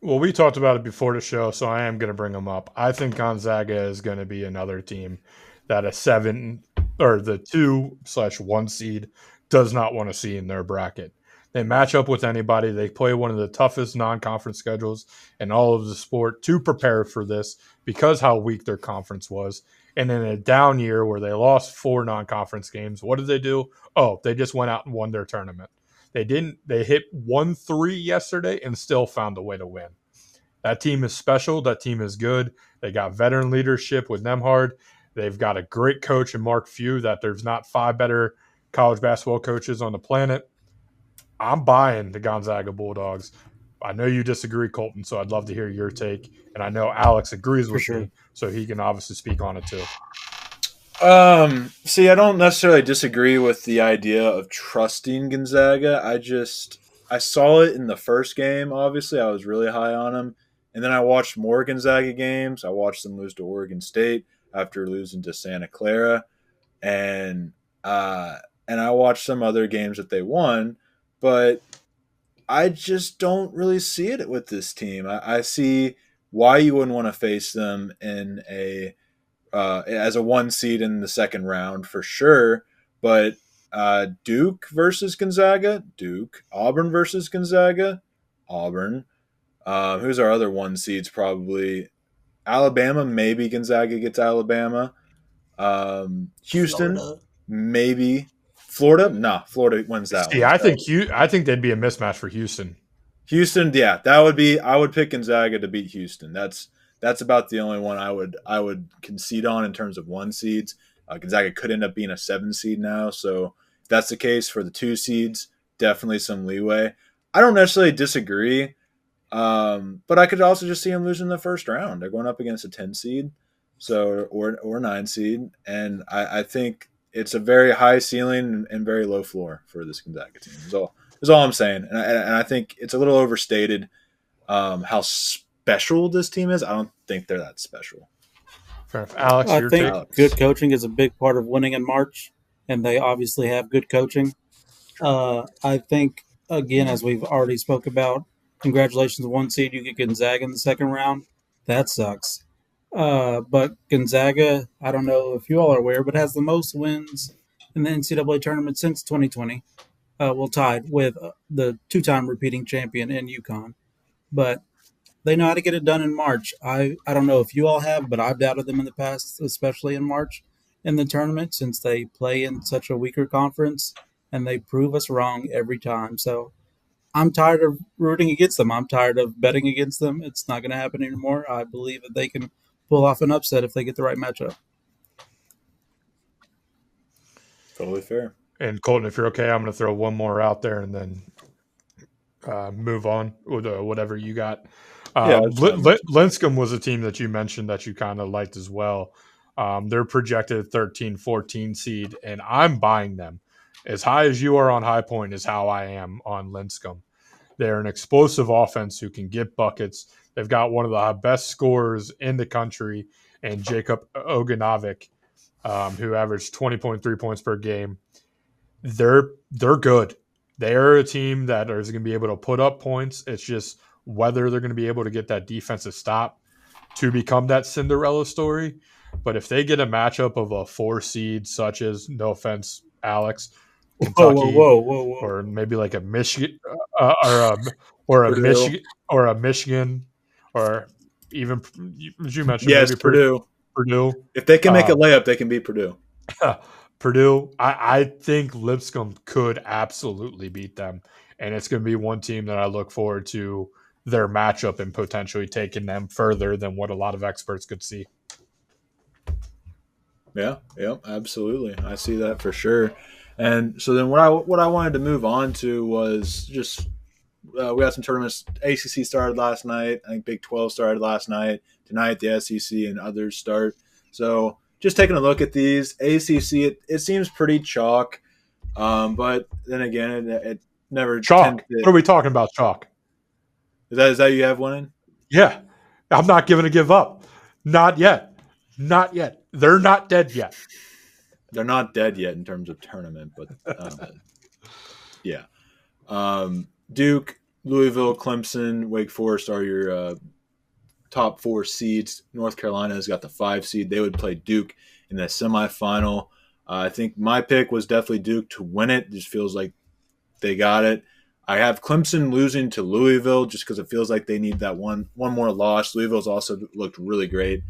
Well, we talked about it before the show, so I am going to bring them up. I think Gonzaga is going to be another team that a 7 or the 2/1 seed does not want to see in their bracket. They match up with anybody. They play one of the toughest non-conference schedules in all of the sport to prepare for this because how weak their conference was. And in a down year where they lost 4 non-conference games, what did they do? Oh, they just went out and won their tournament. They didn't. They hit 1-3 yesterday and still found a way to win. That team is special. That team is good. They got veteran leadership with Nemhard. They've got a great coach in Mark Few that there's not 5 better college basketball coaches on the planet. I'm buying the Gonzaga Bulldogs. I know you disagree, Colton, so I'd love to hear your take. And I know Alex agrees with me, so he can obviously speak on it too. See, I don't necessarily disagree with the idea of trusting Gonzaga. I saw it in the first game. Obviously, I was really high on them, and then I watched more Gonzaga games. I watched them lose to Oregon State after losing to Santa Clara, and I watched some other games that they won, but I just don't really see it with this team. I see why you wouldn't want to face them in a as a 1 seed in the second round for sure. But Duke versus Gonzaga, Duke. Auburn versus Gonzaga, Auburn. Who's our other 1 seeds? Probably Alabama. Maybe Gonzaga gets Alabama. Houston, Florida. maybe. Florida, nah. Florida wins that See, one. I think they'd be a mismatch for Houston. Houston, yeah, that would be. I would pick Gonzaga to beat Houston. That's about the only one I would concede on in terms of 1 seeds. Gonzaga could end up being a 7 seed now, so if that's the case for the 2 seeds, definitely some leeway. I don't necessarily disagree, but I could also just see them losing the first round. They're going up against a 10 seed, so or 9 seed, and I think it's a very high ceiling and very low floor for this Gonzaga team. Is all I'm saying, and I think it's a little overstated how special this team is. I don't think they're that special. Fair enough. Alex, I your think take? good coaching is a big part of winning in March, and they obviously have good coaching. I think, again, as we've already spoke about, congratulations, 1 seed. You get Gonzaga in the second round. That sucks. But Gonzaga, I don't know if you all are aware, but has the most wins in the NCAA tournament since 2020. Well, tied with the 2-time repeating champion in UConn. But they know how to get it done in March. I don't know if you all have, but I've doubted them in the past, especially in March in the tournament, since they play in such a weaker conference, and they prove us wrong every time. So I'm tired of rooting against them. I'm tired of betting against them. It's not going to happen anymore. I believe that they can pull off an upset if they get the right matchup. Totally fair. And Colton, if you're okay, I'm going to throw one more out there and then move on with whatever you got. Linscomb was a team that you mentioned that you kind of liked as well. They're projected 13-14 seed, and I'm buying them. As high as you are on High Point is how I am on Linscomb. They're an explosive offense who can get buckets. They've got one of the best scorers in the country, and Jacob Oganovic, who averaged 20.3 points per game. They're good. They're a team that is going to be able to put up points. It's just whether they're going to be able to get that defensive stop to become that Cinderella story. But if they get a matchup of a 4 seed, such as, no offense, Alex, Kentucky, Whoa. or maybe like a Michigan, or a Michigan, or even as you mentioned, yes, maybe Purdue. If they can make a layup, they can beat Purdue. Purdue, I think Lipscomb could absolutely beat them, and it's going to be one team that I look forward to their matchup and potentially taking them further than what a lot of experts could see. Yeah, absolutely. I see that for sure. And so then what I wanted to move on to was just we got some tournaments. ACC started last night. I think Big 12 started last night. Tonight the SEC and others start. So just taking a look at these, ACC, it seems pretty chalk. But then again, it never Chalk. tempted. What are we talking about, chalk? Is that you have one in? Yeah. I'm not giving a give up. Not yet. Not yet. They're not dead yet. They're not dead yet in terms of tournament, but yeah. Duke, Louisville, Clemson, Wake Forest are your top 4 seeds. North Carolina has got the 5 seed. They would play Duke in the semifinal. I think my pick was definitely Duke to win it. It just feels like they got it. I have Clemson losing to Louisville just because it feels like they need that one more loss. Louisville's also looked really great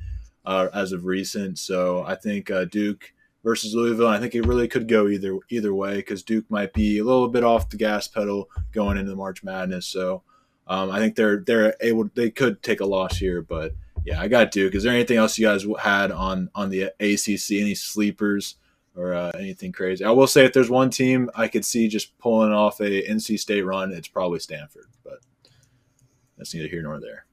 as of recent, so I think Duke versus Louisville. I think it really could go either way because Duke might be a little bit off the gas pedal going into March Madness. So I think they could take a loss here, but yeah, I got Duke. Is there anything else you guys had on the ACC? Any sleepers? Or anything crazy. I will say if there's one team I could see just pulling off a NC State run, it's probably Stanford, but that's neither here nor there.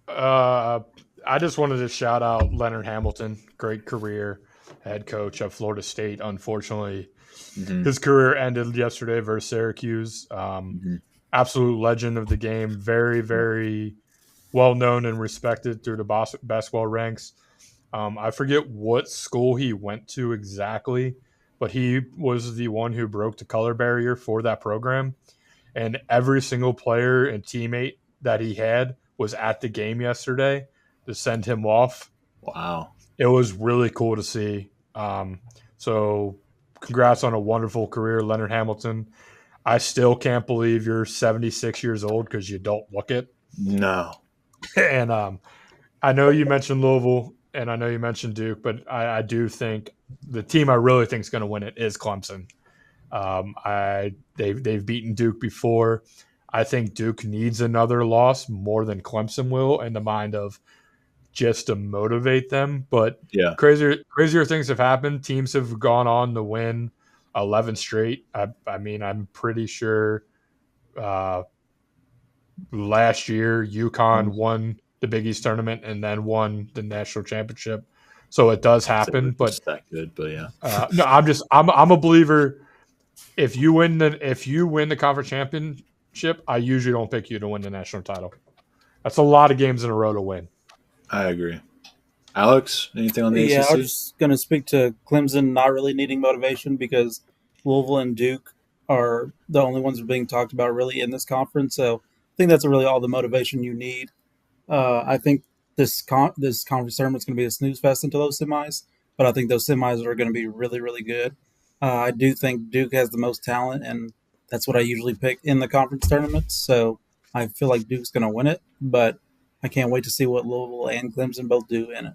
I just wanted to shout out Leonard Hamilton. Great career, head coach at Florida State. Unfortunately, his career ended yesterday versus Syracuse. Absolute legend of the game. Very, very well known and respected through the basketball ranks. I forget what school he went to exactly, but he was the one who broke the color barrier for that program. And every single player and teammate that he had was at the game yesterday to send him off. Wow. It was really cool to see. So congrats on a wonderful career, Leonard Hamilton. I still can't believe you're 76 years old because you don't look it. No. And I know you mentioned Louisville and I know you mentioned Duke, but I do think the team I really think is going to win it is Clemson. They've beaten Duke before. I think Duke needs another loss more than Clemson will in the mind of just to motivate them. But yeah, crazier things have happened. Teams have gone on to win 11 straight. I mean, I'm pretty sure last year UConn won the Big East tournament and then won the national championship. So it does happen, but that good. But yeah, no, I'm a believer. If you win the conference championship, I usually don't pick you to win the national title. That's a lot of games in a row to win. I agree. Alex, anything on the ACC? Yeah, I was just going to speak to Clemson not really needing motivation because Louisville and Duke are the only ones being talked about really in this conference. So I think that's really all the motivation you need. I think this conference tournament is going to be a snooze fest until those semis, but I think those semis are going to be really, really good. I do think Duke has the most talent, and that's what I usually pick in the conference tournaments. So I feel like Duke's going to win it, but I can't wait to see what Louisville and Clemson both do in it.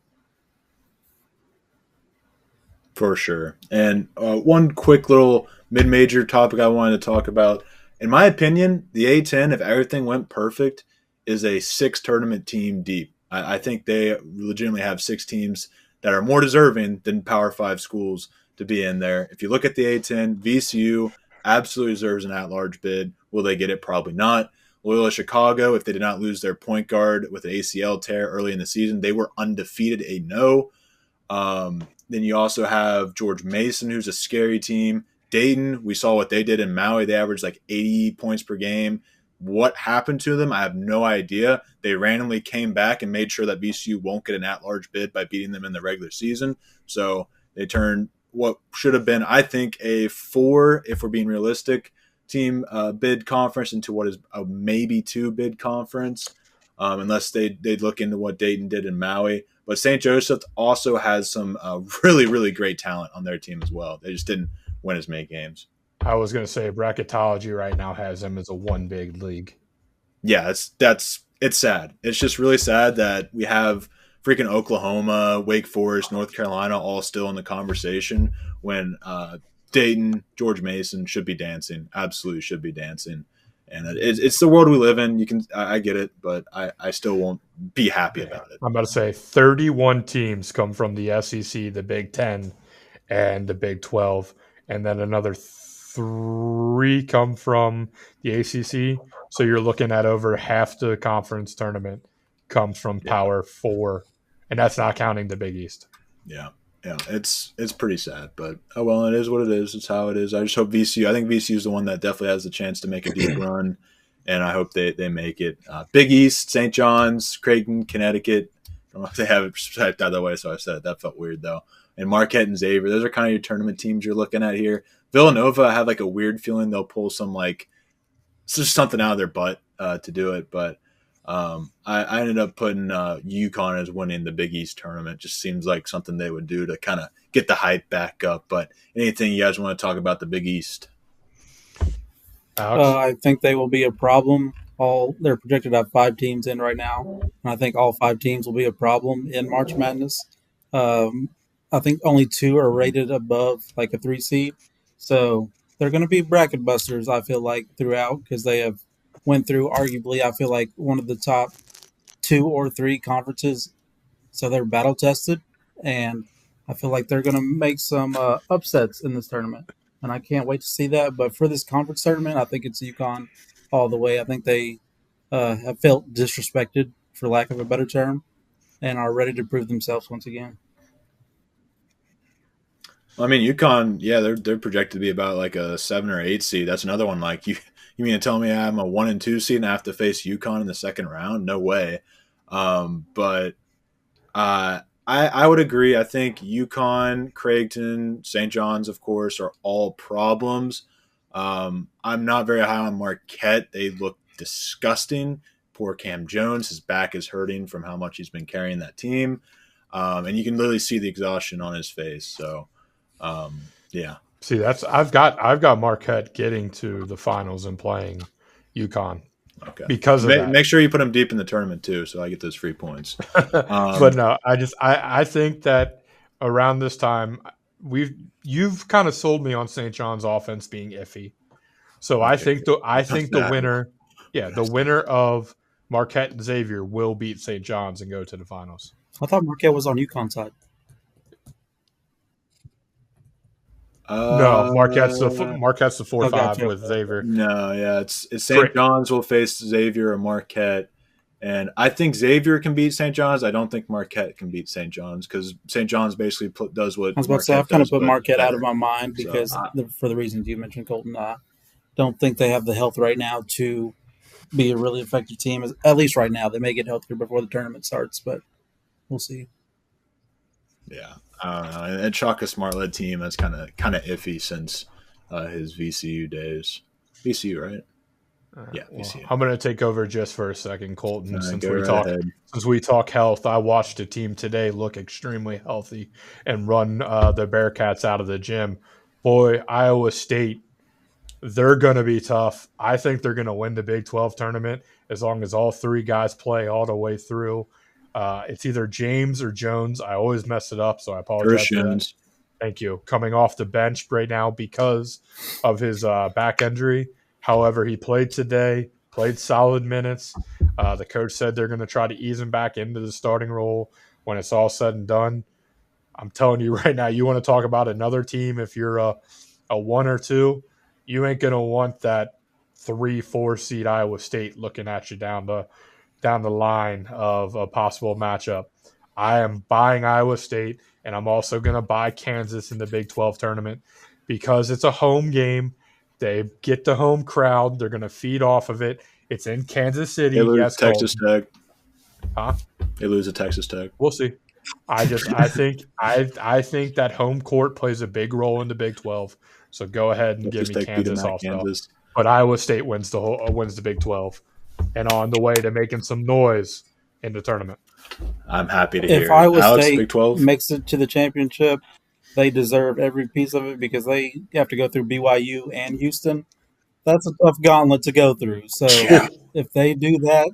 For sure. And one quick little mid-major topic I wanted to talk about. In my opinion, the A10, if everything went perfect, is a 6 tournament team deep. I think they legitimately have 6 teams that are more deserving than Power 5 schools to be in there. If you look at the A10, VCU absolutely deserves an at-large bid. Will they get it? Probably not. Loyola Chicago, if they did not lose their point guard with an ACL tear early in the season, they were undefeated, a no. Then you also have George Mason, who's a scary team. Dayton, we saw what they did in Maui. They averaged like 80 points per game. What happened to them? I have no idea. They randomly came back and made sure that VCU won't get an at-large bid by beating them in the regular season. So they turned what should have been, I think, a 4, if we're being realistic, team bid conference into what is a maybe 2 bid conference, unless they'd look into what Dayton did in Maui. But St. Joseph also has some really, really great talent on their team as well. They just didn't win as many games. I was going to say bracketology right now has them as a 1 big league. Yeah, it's sad. It's just really sad that we have freaking Oklahoma, Wake Forest, North Carolina all still in the conversation when Dayton, George Mason should be dancing. Absolutely should be dancing. And it's the world we live in. I get it, but I still won't be happy about it. I'm about to say 31 teams come from the SEC, the Big 10, and the Big 12, and then another 3 come from the ACC. So you're looking at over half the conference tournament comes from Power 4, and that's not counting the Big East. Yeah. Yeah, it's pretty sad, but oh well, it is what it is. It's how it is. I just hope VCU. I think VCU is the one that definitely has the chance to make a deep run, and I hope they make it. Big East, St. John's, Creighton, Connecticut. I don't know if they have it typed out that way, so I said it. That felt weird though. And Marquette and Xavier. Those are kind of your tournament teams you're looking at here. Villanova, I have like a weird feeling they'll pull some like it's just something out of their butt to do it, but. I ended up putting UConn as winning the Big East tournament. Just seems like something they would do to kind of get the hype back up. But anything you guys want to talk about the Big East? I think they will be a problem. They're projected to have 5 teams in right now, and I think all 5 teams will be a problem in March Madness. I think only 2 are rated above like a 3 seed, so they're going to be bracket busters. I feel like throughout because they have went through arguably I feel like one of the top 2 or 3 conferences, so they're battle tested, and I feel like they're going to make some upsets in this tournament, and I can't wait to see that. But for this conference tournament, I think it's UConn all the way. I think they have felt disrespected, for lack of a better term, and are ready to prove themselves once again. Well, I mean, UConn, yeah, they're projected to be about like a 7 or 8 seed. That's another one. Like you mean to tell me I'm a 1 and 2 seed and I have to face UConn in the second round? No way. But I would agree. I think UConn, Creighton, St. John's, of course, are all problems. I'm not very high on Marquette. They look disgusting. Poor Cam Jones. His back is hurting from how much he's been carrying that team. And you can literally see the exhaustion on his face. So, yeah. See, I've got Marquette getting to the finals and playing UConn. Okay. Because of that. Make sure you put them deep in the tournament too, so I get those free points. But no, I think that around this time you've kind of sold me on St. John's offense being iffy. So I think the winner of Marquette and Xavier will beat St. John's and go to the finals. I thought Marquette was on UConn's side. No, Marquette's the 4-5 with Xavier. No, yeah, it's St. John's will face Xavier or Marquette, and I think Xavier can beat St. John's. I don't think Marquette can beat St. John's because St. John's basically does what I was about to say. I've kind of put Marquette out of my mind because for the reasons you mentioned, Colton. I don't think they have the health right now to be a really effective team. At least right now, they may get healthier before the tournament starts, but we'll see. Yeah. I don't know. And Shaka Smart-led team that's kind of iffy since his VCU days. VCU, right? Yeah, VCU. Well, I'm going to take over just for a second, Colton. Since we talk health, I watched a team today look extremely healthy and run the Bearcats out of the gym. Boy, Iowa State, they're going to be tough. I think they're going to win the Big 12 tournament as long as all 3 guys play all the way through. It's either James or Jones. I always mess it up, so I apologize for that. Thank you. Coming off the bench right now because of his back injury. However, he played today, played solid minutes. The coach said they're going to try to ease him back into the starting role when it's all said and done. I'm telling you right now, you want to talk about another team, if you're a 1 or 2, you ain't going to want that 3-4 seed Iowa State looking at you down the line of a possible matchup. I am buying Iowa State, and I'm also going to buy Kansas in the Big 12 tournament because it's a home game. They get the home crowd. They're going to feed off of it. It's in Kansas City. They lose Texas Tech. Huh? They lose to Texas Tech. We'll see. I think that home court plays a big role in the Big 12. So go ahead and give me Kansas also. But Iowa State wins the Big 12. And on the way to making some noise in the tournament. I'm happy to hear. If Iowa State Big 12 makes it to the championship, they deserve every piece of it because they have to go through BYU and Houston. That's a tough gauntlet to go through. So if they do that,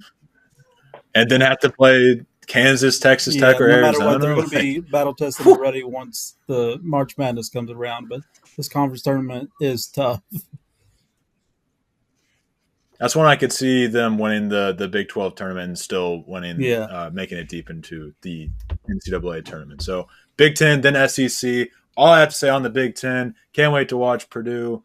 and then have to play Kansas, Texas Tech, or no Arizona, matter what, they're going to be battle tested already once the March Madness comes around. But this conference tournament is tough. That's when I could see them winning the Big 12 tournament and still winning, making it deep into the NCAA tournament. So Big 10, then SEC. All I have to say on the Big 10, can't wait to watch Purdue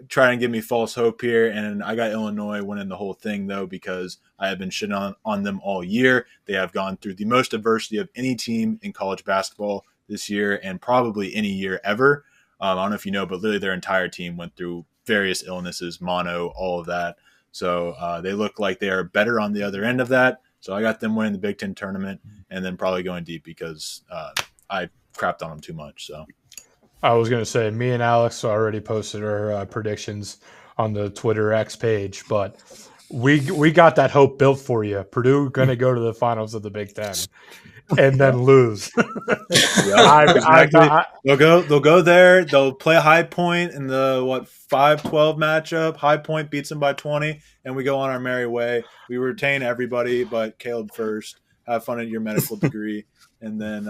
try and give me false hope here. And I got Illinois winning the whole thing, though, because I have been shitting on them all year. They have gone through the most adversity of any team in college basketball this year and probably any year ever. I don't know if you know, but literally their entire team went through various illnesses, mono, all of that. So they look like they are better on the other end of that. So I got them winning the Big Ten tournament and then probably going deep because I crapped on them too much. So I was going to say, me and Alex already posted our predictions on the Twitter X page, but we got that hope built for you. Purdue going to go to the finals of the Big Ten and then lose. Exactly. They'll go there. They'll play High Point in the 5-12 matchup. High Point beats them by 20, and we go on our merry way. We retain everybody but Caleb first. Have fun at your medical degree, and then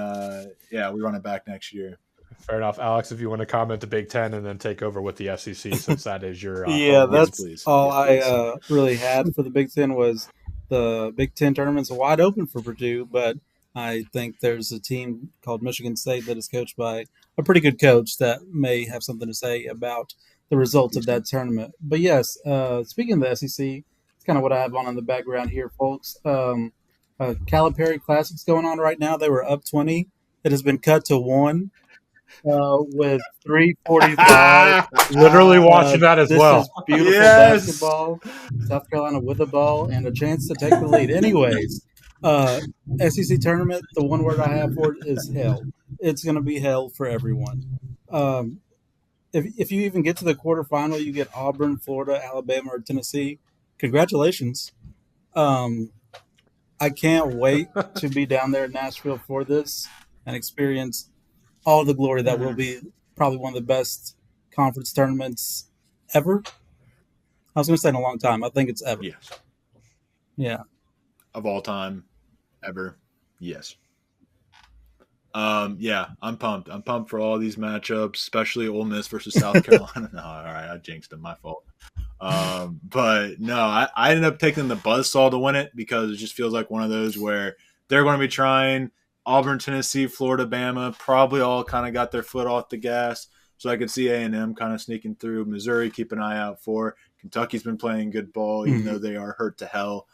we run it back next year. Fair enough, Alex. If you want to comment the Big Ten and then take over with the SEC, since that is your that's all I really had for the Big Ten was the Big Ten tournament's wide open for Purdue, but I think there's a team called Michigan State that is coached by a pretty good coach that may have something to say about the results of that tournament. But yes, speaking of the SEC, it's kind of what I have on the background here, folks. Calipari Classic's going on right now. They were up 20. It has been cut to 1 with 3:45. Literally watching that as well. This is beautiful basketball. South Carolina with the ball and a chance to take the lead. Anyways, SEC tournament, the one word I have for it is hell. It's going to be hell for everyone. If you even get to the quarterfinal, you get Auburn, Florida, Alabama, or Tennessee. Congratulations. I can't wait to be down there in Nashville for this and experience all the glory that will be probably one of the best conference tournaments ever. I was going to say in a long time. I think it's ever. Yes. Yeah. Of all time, ever. Yes. I'm pumped. I'm pumped for all these matchups, especially Ole Miss versus South Carolina. No, all right, I jinxed it. My fault. But no, I ended up taking the Buzzsaw to win it because it just feels like one of those where they're going to be trying Auburn, Tennessee, Florida, Bama, probably all kind of got their foot off the gas. So I could see A&M kind of sneaking through. Missouri, keep an eye out for. Kentucky's been playing good ball, even though they are hurt to hell.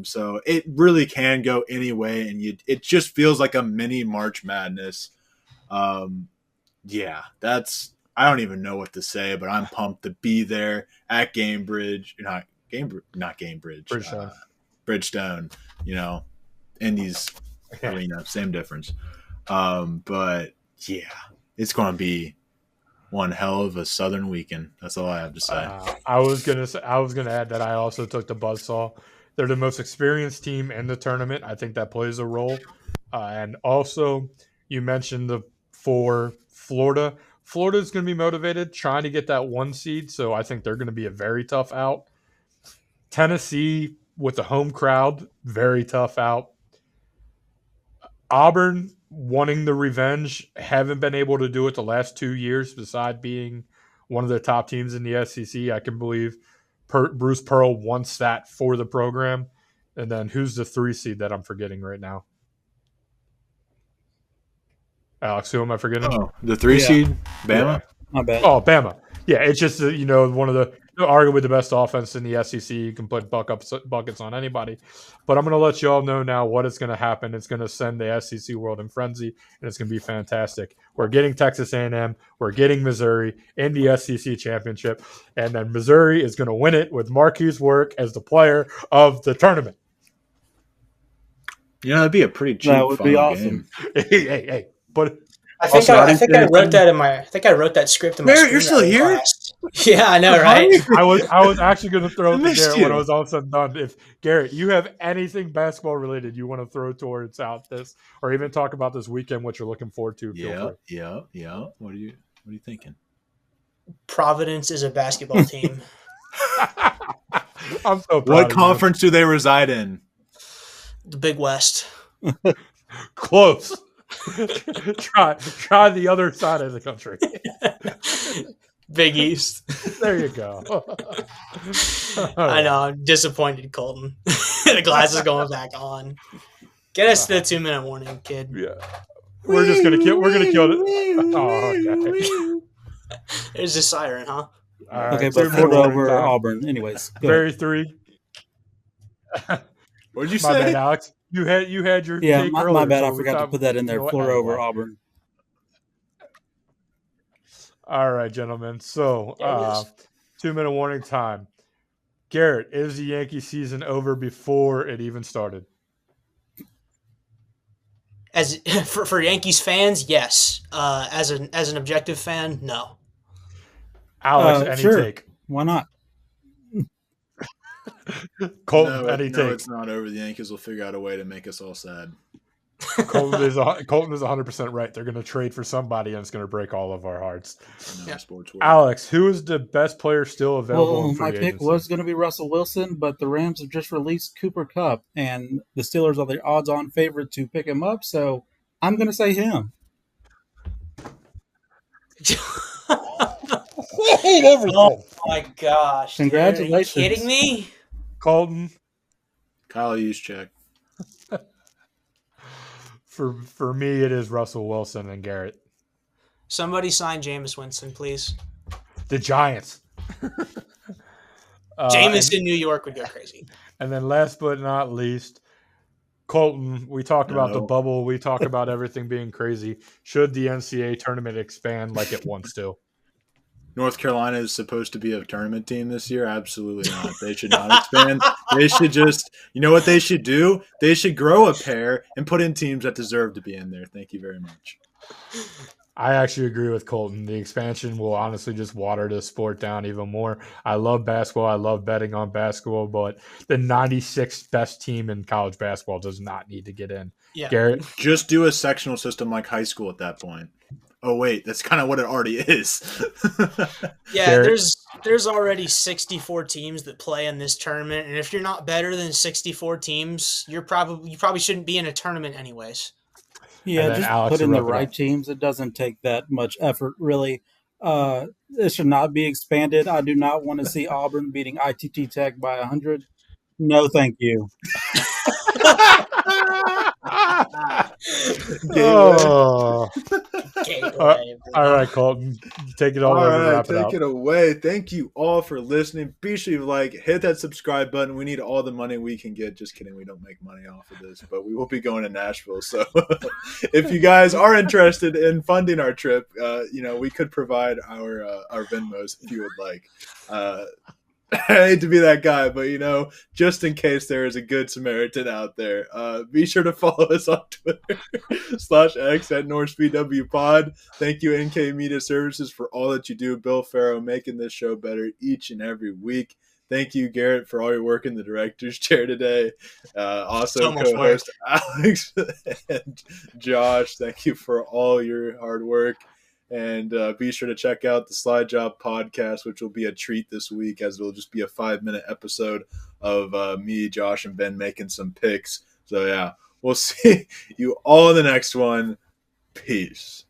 So it really can go any way, and it just feels like a mini March Madness. I don't even know what to say, but I'm pumped to be there at Bridgestone, Indy's arena, same difference. But yeah, it's going to be one hell of a Southern weekend. That's all I have to say. I was gonna add that I also took the Buzzsaw. They're the most experienced team in the tournament. I think that plays a role. And also, you mentioned for Florida. Florida's going to be motivated, trying to get that 1 seed. So I think they're going to be a very tough out. Tennessee with the home crowd, very tough out. Auburn wanting the revenge, haven't been able to do it the last 2 years, beside being one of the top teams in the SEC. I can believe Bruce Pearl wants that for the program. And then who's the 3 seed that I'm forgetting right now? Alex, who am I forgetting? Oh, the 3 seed? Bama? Yeah. My bad. Oh, Bama. Yeah, it's just, one of the arguably the best offense in the SEC. You can put buckets on anybody. But I'm going to let you all know now what is going to happen. It's going to send the SEC world in frenzy, and it's going to be fantastic. We're getting Texas A&M. We're getting Missouri in the SEC championship. And then Missouri is going to win it with Marquise Work as the player of the tournament. That'd be a pretty cheap That would be awesome. Game. Hey. But I think I wrote that script in my Barrett, you're still here? Class. Yeah, I know, right? I was actually going to throw it to Garrett when I was all said and done. If Garrett, you have anything basketball related you want to throw towards out this, or even talk about this weekend, what you're looking forward to? Yeah. What are you thinking? Providence is a basketball team. I'm so proud. What conference do they reside in? The Big West. Close. Try the other side of the country. Big East. There you go. I know. I'm disappointed, Colton. The glass is going back on. Get us to the 2-minute warning, kid. Yeah. We're gonna kill it. Oh, okay. There's a siren, huh? Right, okay, but Florida over Auburn. Anyways, very 3. What did you My say, bad, Alex? You had your yeah. take My earlier, bad. so I forgot to put that in there. Florida over Auburn. All right, gentlemen. So, There it is. 2-minute warning time. Garrett, is the Yankee season over before it even started? As for Yankees fans, yes. As an objective fan, no. Alex, any Sure. take? Why not? Colton, any No, take? it's not over. The Yankees will figure out a way to make us all sad. Colton is 100% right. They're going to trade for somebody, and it's going to break all of our hearts. I know Yeah. sports work. Alex, who is the best player still available Well, in free my pick agency? was going to be Russell Wilson, but the Rams have just released Cooper Kupp, and the Steelers are the odds-on favorite to pick him up. So I'm going to say him. Oh my gosh! Dude. Are you Congratulations. kidding me? Colton, Kyle Juszczyk. for me, it is Russell Wilson and Garrett. Somebody sign Jameis Winston, please. The Giants. Jameis in New York would go crazy. And then last but not least, Colton, we talked about the No. bubble. We talk about everything being crazy. Should the NCAA tournament expand like it wants to? North Carolina is supposed to be a tournament team this year. Absolutely not. They should not expand. They should just, you know what they should do? They should grow a pair and put in teams that deserve to be in there. Thank you very much. I actually agree with Colton. The expansion will honestly just water the sport down even more. I love basketball. I love betting on basketball, but the 96th best team in college basketball does not need to get in. Yeah. Garrett? Just do a sectional system like high school at that point. Oh, wait, that's kind of what it already is. Yeah, Garrett? there's already 64 teams that play in this tournament, and if you're not better than 64 teams, you probably shouldn't be in a tournament anyways. Yeah, then just Alex put to in the wrap it right up. teams. It doesn't take that much effort, really. It should not be expanded. I do not want to see Auburn beating ITT Tech by 100. No, thank you. Oh. Gateway, All right, Colton. Take it all All over and right, wrap it take up. it away. Thank you all for listening. Be sure to hit that subscribe button. We need all the money we can get. Just kidding, we don't make money off of this, but we will be going to Nashville. So if you guys are interested in funding our trip, we could provide our Venmos if you would like. I hate to be that guy, but just in case there is a good Samaritan out there, be sure to follow us on Twitter /X at NorseBW Pod. Thank you, NK Media Services, for all that you do. Bill Farrow making this show better each and every week. Thank you, Garrett, for all your work in the director's chair today. Also, So much co-host Alex and Josh, thank you for all your hard work. And be sure to check out the Slide Job podcast, which will be a treat this week, as it'll just be a 5-minute episode of me, Josh, and Ben making some picks. So, yeah, we'll see you all in the next one. Peace.